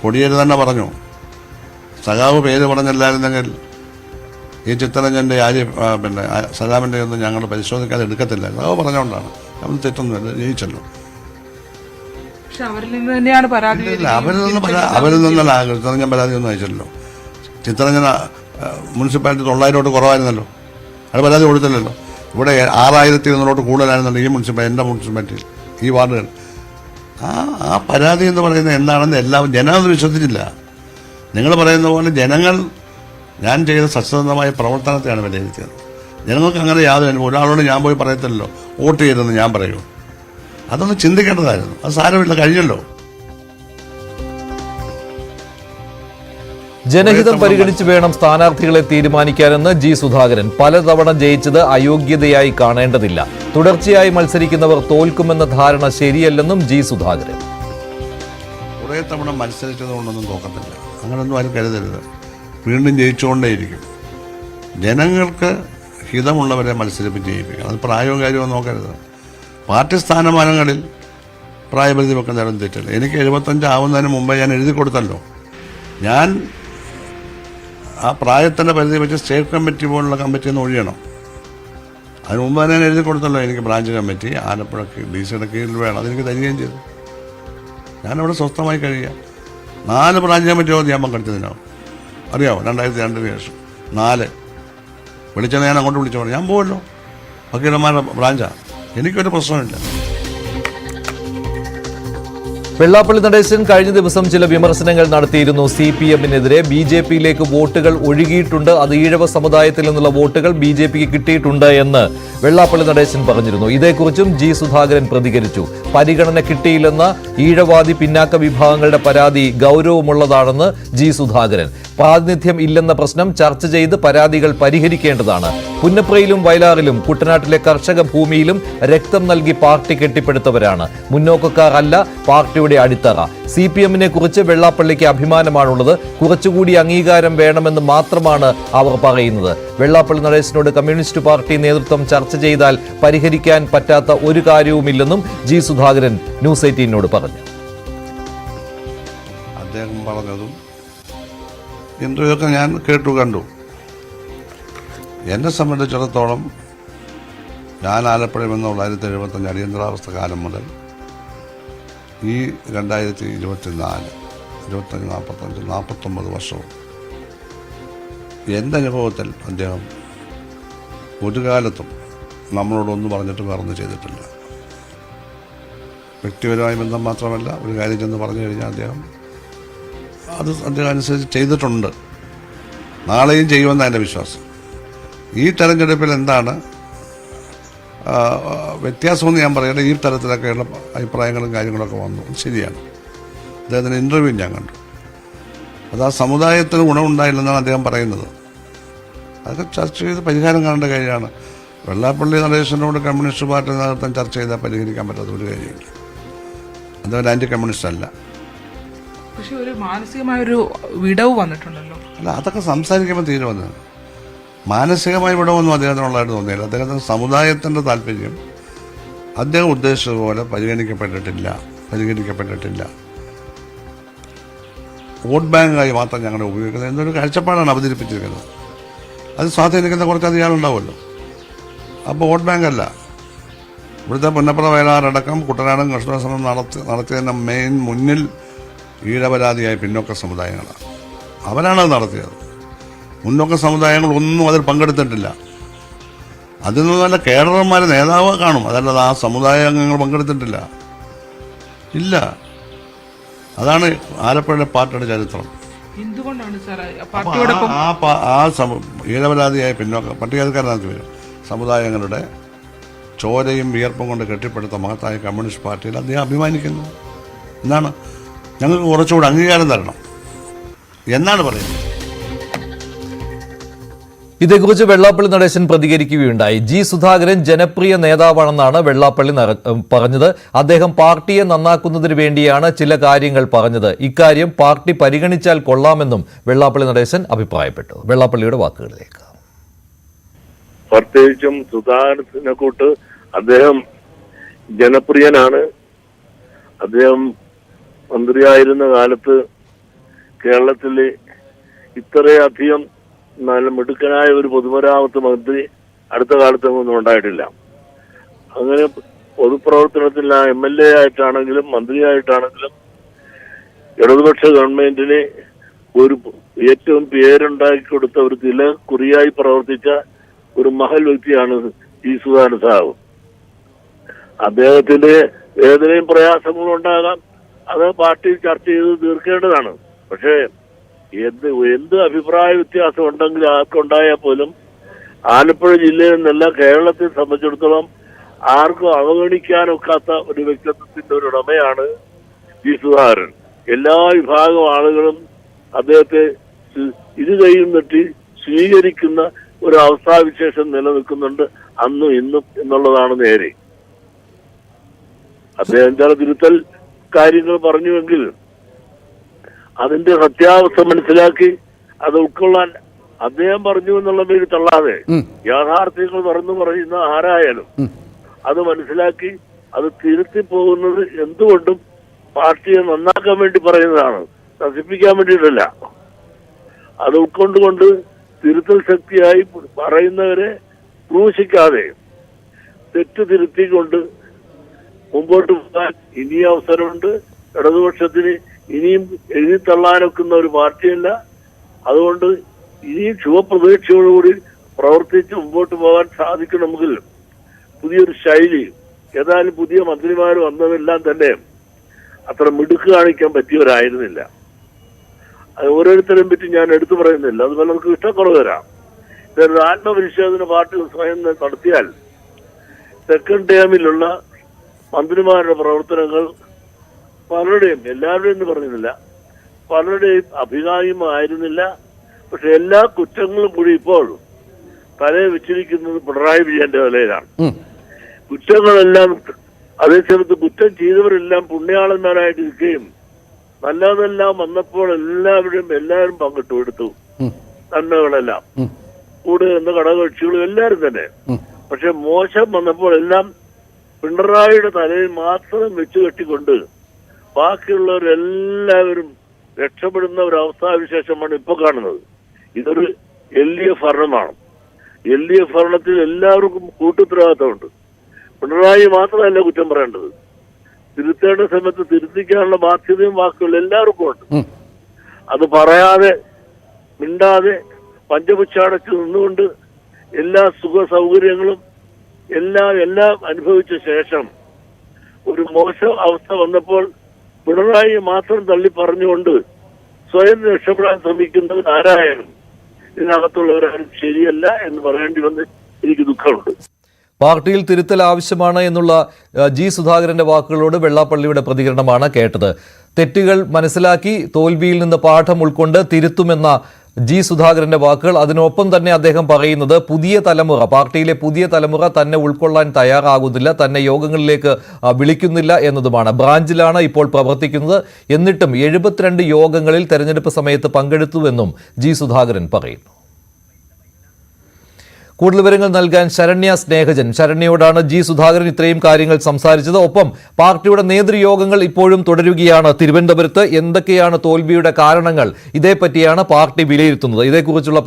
കൊടിയേരി തന്നെ പറഞ്ഞു, സഖാവ് പേര് പറഞ്ഞല്ലായിരുന്നെങ്കിൽ ഈ ചിത്തരഞ്ജൻ്റെ പിന്നെ സലാമിൻ്റെ ഒന്നും ഞങ്ങൾ പരിശോധിക്കാതെ എടുക്കത്തില്ല. സഖാവ് പറഞ്ഞുകൊണ്ടാണ്. നമ്മൾ തെറ്റൊന്നുമില്ല, ജയിച്ചല്ലോ. അവരിൽ നിന്ന് തന്നെയാണ് പരാതി. അവരിൽ നിന്നല്ല ചിത്തരഞ്ജൻ പരാതി ഒന്നും അയച്ചല്ലോ. ചിത്തരഞ്ജൻ മുനിസിപ്പാലിറ്റി 900 കുറവായിരുന്നല്ലോ, അത് പരാതി കൊടുത്തില്ലല്ലോ. ഇവിടെ 6200 കൂടുതലായിരുന്നല്ലോ ഈ എൻ്റെ മുനിസിപ്പാലിറ്റിയിൽ, ഈ വാർഡുകൾ. ആ പരാതി എന്ന് പറയുന്നത് എന്താണെന്ന് ജനം അത് വിശ്വസിച്ചില്ല. നിങ്ങൾ പറയുന്ന പോലെ ജനങ്ങൾ ഞാൻ ചെയ്ത സത്യസന്ധമായ പ്രവർത്തനത്തെയാണ് വിലയിരുത്തിയത്. ജനങ്ങൾക്ക് അങ്ങനെ യാതൊരു അനുഭവം. ഒരാളോട് ഞാൻ പോയി പറയത്തില്ലല്ലോ വോട്ട് ചെയ്തെന്ന് ഞാൻ പറയുമോ. അതൊന്ന് ചിന്തിക്കേണ്ടതായിരുന്നു. അത് സാരമില്ല, കഴിഞ്ഞല്ലോ. ജനഹിതം പരിഗണിച്ച് വേണം സ്ഥാനാർത്ഥികളെ തീരുമാനിക്കാനെന്ന് ജി സുധാകരൻ. പലതവണ ജയിച്ചത് അയോഗ്യതയായി കാണേണ്ടതില്ല. തുടർച്ചയായി മത്സരിക്കുന്നവർ തോൽക്കുമെന്ന ധാരണ ശരിയല്ലെന്നും ജി സുധാകരൻ. കുറേ തവണ മത്സരിച്ചതുകൊണ്ടൊന്നും തോക്കത്തില്ല, അങ്ങനൊന്നും ആരും കരുതരുത്. വീണ്ടും ജയിച്ചുകൊണ്ടേയിരിക്കും. ജനങ്ങൾക്ക് ഹിതമുള്ളവരെ മത്സരിപ്പിച്ച് ജയിപ്പിക്കണം. അത് പ്രായവും കാര്യവും നോക്കരുത്. പാർട്ടി സ്ഥാനമാനങ്ങളിൽ പ്രായപരിധി വെക്കുന്നതിനും തെറ്റില്ല. എനിക്ക് 75 ആവുന്നതിന് മുമ്പേ ഞാൻ എഴുതി കൊടുത്തല്ലോ. ഞാൻ ആ പ്രായത്തിൻ്റെ പരിധി വെച്ച് സ്റ്റേറ്റ് കമ്മിറ്റി പോലുള്ള കമ്മിറ്റിയിൽ നിന്ന് ഒഴിയണം. അതിന് മുമ്പ് തന്നെ ഞാൻ എഴുതി കൊടുത്തല്ലോ എനിക്ക് ബ്രാഞ്ച് കമ്മിറ്റി ആലപ്പുഴ DC-യുടെ കീഴിൽ വേണം. അതെനിക്ക് തരികയും ചെയ്തു. ഞാനവിടെ സ്വസ്ഥമായി കഴിയുക. 4 ബ്രാഞ്ച് കമ്മിറ്റി ഞാൻ പങ്കെടുത്തതിനാവും. അറിയാമോ? 2002 ശേഷം 4 വിളിച്ചാൽ ഞാൻ അങ്ങോട്ട് വിളിച്ചു പറഞ്ഞു, ഞാൻ പോകുമല്ലോ. വക്കീലന്മാരുടെ ബ്രാഞ്ചാണ്, എനിക്കൊരു പ്രശ്നമില്ല. വെള്ളാപ്പള്ളി നടേശൻ കഴിഞ്ഞ ദിവസം ചില വിമർശനങ്ങൾ നടത്തിയിരുന്നു. CPM-നെതിരെ BJP-യിലേക്ക് വോട്ടുകൾ ഒഴുകിയിട്ടുണ്ട്, അത് ഈഴവ സമുദായത്തിൽ നിന്നുള്ള വോട്ടുകൾ BJPക്ക് കിട്ടിയിട്ടുണ്ട് എന്ന് വെള്ളാപ്പള്ളി നടേശൻ പറഞ്ഞിരുന്നു. ഇതേക്കുറിച്ചും ജി സുധാകരൻ പ്രതികരിച്ചു. പരിഗണന കിട്ടിയില്ലെന്ന ഈഴവാദി പിന്നാക്ക വിഭാഗങ്ങളുടെ പരാതി ഗൗരവമുള്ളതാണെന്ന് ജി സുധാകരൻ. പ്രാതിനിധ്യം ഇല്ലെന്ന പ്രശ്നം ചർച്ച ചെയ്ത് പരാതികൾ പരിഹരിക്കേണ്ടതാണ്. പുന്നപ്രയിലും വയലാറിലും കുട്ടനാട്ടിലെ കർഷക ഭൂമിയിലും രക്തം നൽകി പാർട്ടി കെട്ടിപ്പടുത്തവരാണ്. മുന്നോക്കക്കാർ അല്ല പാർട്ടിയുടെ അടിത്തറ. CPM-നെ കുറിച്ച് വെള്ളാപ്പള്ളിക്ക് അഭിമാനമാണുള്ളത്. കുറച്ചുകൂടി അംഗീകാരം വേണമെന്ന് മാത്രമാണ് അവർ പറയുന്നത്. വെള്ളാപ്പള്ളി നടേശനോട് കമ്മ്യൂണിസ്റ്റ് പാർട്ടി നേതൃത്വം ചർച്ച ചെയ്താൽ പരിഹരിക്കാൻ പറ്റാത്ത ഒരു കാര്യവുമില്ലെന്നും ജി സുധാകരൻ ന്യൂസ് 18നോട് പറഞ്ഞു. അദ്ദേഹം പറഞ്ഞതും എന്തൊക്കെ ഞാൻ കണ്ടു. എന്നെ സംബന്ധിച്ചിടത്തോളം ഞാൻ ആലപ്പുഴ വന്ന 1975 അടിയന്തരാവസ്ഥ കാലം മുതൽ ഈ 2024, 25, 45, 49 വർഷവും എൻ്റെ അനുഭവത്തിൽ അദ്ദേഹം ഒരു കാലത്തും നമ്മളോടൊന്നും പറഞ്ഞിട്ട് വേറൊന്നും ചെയ്തിട്ടില്ല. വ്യക്തിപരമായ ബന്ധം മാത്രമല്ല, ഒരു കാര്യം ചെന്ന് പറഞ്ഞു കഴിഞ്ഞാൽ അദ്ദേഹം അനുസരിച്ച് ചെയ്തിട്ടുണ്ട്. നാളെയും ചെയ്യുമെന്നാണ് എൻ്റെ വിശ്വാസം. ഈ തെരഞ്ഞെടുപ്പിൽ എന്താണ് വ്യത്യാസമെന്ന് ഞാൻ പറയട്ടെ. ഈ തരത്തിലൊക്കെയുള്ള അഭിപ്രായങ്ങളും കാര്യങ്ങളൊക്കെ വന്നു, ശരിയാണ്. അദ്ദേഹത്തിൻ്റെ ഇൻ്റർവ്യൂ ഞാൻ കണ്ടു. അത് ആ സമുദായത്തിന് ഗുണമുണ്ടായില്ലെന്നാണ് അദ്ദേഹം പറയുന്നത്. അതൊക്കെ ചർച്ച ചെയ്ത് പരിഹാരം കാണേണ്ട കാര്യമാണ്. വെള്ളാപ്പള്ളി നടേശനോട് കമ്മ്യൂണിസ്റ്റ് പാർട്ടി നേതൃത്വം ചർച്ച ചെയ്താൽ പരിഹരിക്കാൻ പറ്റാത്ത ഒരു കാര്യമില്ല. അദ്ദേഹം ആൻറ്റി കമ്മ്യൂണിസ്റ്റ് അല്ല. പക്ഷെ ഒരു മാനസികമായൊരു വിടവ് വന്നിട്ടുണ്ടല്ലോ. അല്ല, അതൊക്കെ സംസാരിക്കുമ്പോൾ തീരെ വന്നത്. മാനസികമായ വിടവൊന്നും അദ്ദേഹത്തിനുള്ളതായിട്ട് തോന്നിയില്ല. അദ്ദേഹത്തിന് സമുദായത്തിൻ്റെ താല്പര്യം അദ്ദേഹം ഉദ്ദേശിച്ചതുപോലെ പരിഗണിക്കപ്പെട്ടിട്ടില്ല. വോട്ട് ബാങ്കായി മാത്രം ഞങ്ങൾ ഉപയോഗിക്കുന്നത് എന്നൊരു കാഴ്ചപ്പാടാണ് അവതരിപ്പിച്ചിരിക്കുന്നത്. അത് സ്വാധീനിക്കുന്ന കുറച്ചധികം ആളുണ്ടാവുമല്ലോ. അപ്പോൾ വോട്ട് ബാങ്കല്ല. ഇവിടുത്തെ പുന്നപ്ര വയലാറടക്കം കുട്ടനാടൻ കർഷക ശ്രമം നടത്തിയതിൻ്റെ മെയിൻ മുന്നിൽ ഈഴപരാധിയായ പിന്നോക്ക സമുദായങ്ങളാണ്. അവരാണത് നടത്തിയത്. മുന്നോക്ക സമുദായങ്ങളൊന്നും അതിൽ പങ്കെടുത്തിട്ടില്ല. അതിൽ നിന്ന് നല്ല കേഡർമാരെ നേതാവ് കാണും, അതല്ലാതെ ആ സമുദായ അംഗങ്ങൾ പങ്കെടുത്തിട്ടില്ല. ഇല്ല. അതാണ് ആലപ്പുഴയിലെ പാർട്ടിയുടെ ചരിത്രം. എന്തുകൊണ്ടാണ് സാർ പാർട്ടിയോടൊപ്പം ഈഴപരാധിയായ പിന്നോക്ക പട്ടികജാതിക്കാരനാക്കി വരും സമുദായങ്ങളുടെ ചോരയും വിയർപ്പും കൊണ്ട് കെട്ടിപ്പടുത്ത മഹത്തായ കമ്മ്യൂണിസ്റ്റ് പാർട്ടിയിൽ അദ്ദേഹം അഭിമാനിക്കുന്നു. എന്താണ് ഞങ്ങൾക്ക് കുറച്ചുകൂടി അംഗീകാരം തരണം എന്നാണ് പറയുന്നത്. ഇതേക്കുറിച്ച് വെള്ളാപ്പള്ളി നടേശൻ പ്രതികരിക്കുകയുണ്ടായി. ജി സുധാകരൻ ജനപ്രിയ നേതാവാണെന്നാണ് വെള്ളാപ്പള്ളി പറഞ്ഞത്. അദ്ദേഹം പാർട്ടിയെ നന്നാക്കുന്നതിന് വേണ്ടിയാണ് ചില കാര്യങ്ങൾ പറഞ്ഞത്. ഇക്കാര്യം പാർട്ടി പരിഗണിച്ചാൽ കൊള്ളാമെന്നും വെള്ളാപ്പള്ളി നടേശൻ അഭിപ്രായപ്പെട്ടു. വെള്ളാപ്പള്ളിയുടെ വാക്കുകളിലേക്ക്. പ്രത്യേകിച്ചും സുധാകരനെ കൂട്ട് അദ്ദേഹം ജനപ്രിയനാണ്. അദ്ദേഹം മന്ത്രിയായിരുന്ന കാലത്ത് കേരളത്തിൽ ഇത്രയധികം നല്ല മിടുക്കനായ ഒരു പൊതുമരാമത്ത് മന്ത്രി അടുത്ത കാലത്തൊന്നും ഉണ്ടായിട്ടില്ല. അങ്ങനെ പൊതുപ്രവർത്തനത്തിൽ MLA ആയിട്ടാണെങ്കിലും മന്ത്രിയായിട്ടാണെങ്കിലും ഇടതുപക്ഷ ഗവൺമെന്റിന് ഒരു ഏറ്റവും പേരുണ്ടാക്കി കൊടുത്ത ഒരു തിലക്കുറിയായി പ്രവർത്തിച്ച ഒരു മഹൽ വ്യക്തിയാണ് ജി സുധാകരൻ സാഹു. അദ്ദേഹത്തിന്റെ വേദനയും പ്രയാസങ്ങളും ഉണ്ടാകാം, അത് പാർട്ടി ചർച്ച ചെയ്ത് തീർക്കേണ്ടതാണ്. പക്ഷേ എന്ത് അഭിപ്രായ വ്യത്യാസം ഉണ്ടെങ്കിലും ആർക്കുണ്ടായാൽ പോലും ആലപ്പുഴ ജില്ലയിൽ നിന്നല്ല കേരളത്തെ സംബന്ധിച്ചിടത്തോളം ആർക്കും അവഗണിക്കാനൊക്കാത്ത ഒരു വ്യക്തിത്വത്തിന്റെ ഒരു ഉടമയാണ് ജി സുധാകരൻ. എല്ലാ വിഭാഗം ആളുകളും അദ്ദേഹത്തെ ഇരുകൈയും നീട്ടി സ്വീകരിക്കുന്ന ഒരു അവസ്ഥാവിശേഷം നിലനിൽക്കുന്നുണ്ട് അന്നും ഇന്നും എന്നുള്ളതാണ് നേരെ. അദ്ദേഹം ചില തിരുത്തൽ കാര്യങ്ങൾ പറഞ്ഞുവെങ്കിൽ അതിന്റെ സത്യാവസ്ഥ മനസ്സിലാക്കി അത് ഉൾക്കൊള്ളാൻ അദ്ദേഹം പറഞ്ഞു എന്നുള്ള പേര് തള്ളാതെ യാഥാർത്ഥ്യങ്ങൾ തുറന്നു പറയുന്ന ആരായാലും അത് മനസ്സിലാക്കി അത് തിരുത്തി പോകുന്നത് എന്തുകൊണ്ടും പാർട്ടിയെ നന്നാക്കാൻ വേണ്ടി പറയുന്നതാണ്, നശിപ്പിക്കാൻ വേണ്ടിയിട്ടല്ല. അത് ഉൾക്കൊണ്ടുകൊണ്ട് തിരുത്തൽ ശക്തിയായി പറയുന്നവരെ ക്രൂശിക്കാതെ തെറ്റ് തിരുത്തിക്കൊണ്ട് മുമ്പോട്ട് പോകാൻ ഇനിയും അവസരമുണ്ട്. ഇടതുപക്ഷത്തിന് ഇനിയും എഴുതിത്തള്ളാനൊക്കുന്ന ഒരു പാർട്ടിയല്ല. അതുകൊണ്ട് ഇനിയും ശുഭപ്രതീക്ഷയോടുകൂടി പ്രവർത്തിച്ച് മുമ്പോട്ട് പോകാൻ സാധിക്കണമെങ്കിൽ പുതിയൊരു ശൈലി, ഏതായാലും പുതിയ മന്ത്രിമാർ വന്നതെല്ലാം തന്നെ അത്ര മിടുക്ക് കാണിക്കാൻ പറ്റിയവരായിരുന്നില്ല. അത് ഓരോരുത്തരെയും പറ്റി ഞാൻ എടുത്തു പറയുന്നില്ല, അത് പലർക്ക് ഇഷ്ടക്കുറവ് വരാം. ഇതൊരു ആത്മപരിശോധന പാർട്ടി സ്വയം നടത്തിയാൽ സെക്കൻഡ് ടേമിലുള്ള മന്ത്രിമാരുടെ പ്രവർത്തനങ്ങൾ പലരുടെയും, എല്ലാവരുടെയും എന്ന് പറയുന്നില്ല, പലരുടെയും അഭികാമ്യമായിരുന്നില്ല. പക്ഷെ എല്ലാ കുറ്റങ്ങളും കൂടി ഇപ്പോൾ തലയെ വെച്ചിരിക്കുന്നത് പിണറായി വിജയന്റെ തലയിലാണ്. കുറ്റങ്ങളെല്ലാം അതേസമയത്ത് കുറ്റം ചെയ്തവരെല്ലാം പുണ്യാളന്മാരായിട്ടിരിക്കുകയും നല്ലതെല്ലാം വന്നപ്പോൾ എല്ലാവരും പങ്കിട്ടെടുത്തു നന്മകളെല്ലാം കൂടെ എന്ന ഘടകകക്ഷികളും എല്ലാവരും തന്നെ. പക്ഷെ മോശം വന്നപ്പോൾ എല്ലാം പിണറായിയുടെ തലയിൽ മാത്രം വെച്ചു കെട്ടിക്കൊണ്ട് ബാക്കിയുള്ളവരെല്ലാവരും രക്ഷപ്പെടുന്ന ഒരു അവസ്ഥാവിശേഷമാണ് ഇപ്പൊ കാണുന്നത്. ഇതൊരു LDF ഭരണമാണ്. LDF ഭരണത്തിൽ എല്ലാവർക്കും കൂട്ടുത്തരവാദിത്തമുണ്ട്. പിണറായി മാത്രമല്ല കുറ്റം പറയേണ്ടത്, തിരുത്തേണ്ട സമയത്ത് തിരുത്തിക്കാനുള്ള ബാധ്യതയും ബാക്കിയുള്ള എല്ലാവർക്കും ഉണ്ട്. അത് പറയാതെ മിണ്ടാതെ പഞ്ചപുച്ഛാടച്ച് നിന്നുകൊണ്ട് എല്ലാ സുഖ സൗകര്യങ്ങളും എല്ലാം അനുഭവിച്ച ശേഷം ഒരു മോശം അവസ്ഥ വന്നപ്പോൾ പിണറായി മാത്രം തള്ളി പറഞ്ഞുകൊണ്ട് സ്വയം രക്ഷപ്പെടാൻ ശ്രമിക്കുന്നവർ ആരായാലും ഇതിനകത്തുള്ളവരാരും ശരിയല്ല എന്ന് പറയേണ്ടി വന്ന് എനിക്ക് ദുഃഖമുണ്ട്. പാർട്ടിയിൽ തിരുത്തൽ ആവശ്യമാണ് എന്നുള്ള ജി സുധാകരന്റെ വാക്കുകളോട് വെള്ളാപ്പള്ളിയുടെ പ്രതികരണമാണ് കേട്ടത്. തെറ്റുകൾ മനസ്സിലാക്കി തോൽവിയിൽ നിന്ന് പാഠം ഉൾക്കൊണ്ട് തിരുത്തുമെന്ന ജി സുധാകരന്റെ വാക്കുകൾ. അതിനൊപ്പം തന്നെ അദ്ദേഹം പറയുന്നത് പുതിയ തലമുറ, പാർട്ടിയിലെ പുതിയ തലമുറ തന്നെ ഉൾക്കൊള്ളാൻ തയ്യാറാകുന്നില്ല, തന്നെ യോഗങ്ങളിലേക്ക് വിളിക്കുന്നില്ല എന്നതുമാണ്. ബ്രാഞ്ചിലാണ് ഇപ്പോൾ പ്രവർത്തിക്കുന്നത്, എന്നിട്ടും 72 യോഗങ്ങളിൽ തെരഞ്ഞെടുപ്പ് സമയത്ത് പങ്കെടുത്തുവെന്നും ജി സുധാകരൻ പറയുന്നു. കൂടുതൽ വിവരങ്ങൾ നൽകാൻ ശരണ്യ സ്നേഹജൻ. ശരണ്യയോടാണ് ജി സുധാകരൻ ഇത്രയും കാര്യങ്ങൾ സംസാരിച്ചത്. ഒപ്പം പാർട്ടിയുടെ നേതൃയോഗങ്ങൾ ഇപ്പോഴും തുടരുകയാണ് തിരുവനന്തപുരത്ത്. എന്തൊക്കെയാണ് തോൽവിയുടെ കാരണങ്ങൾ, ഇതേപ്പറ്റിയാണ് പാർട്ടി വിലയിരുത്തുന്നത്. ഇതേക്കുറിച്ചുള്ള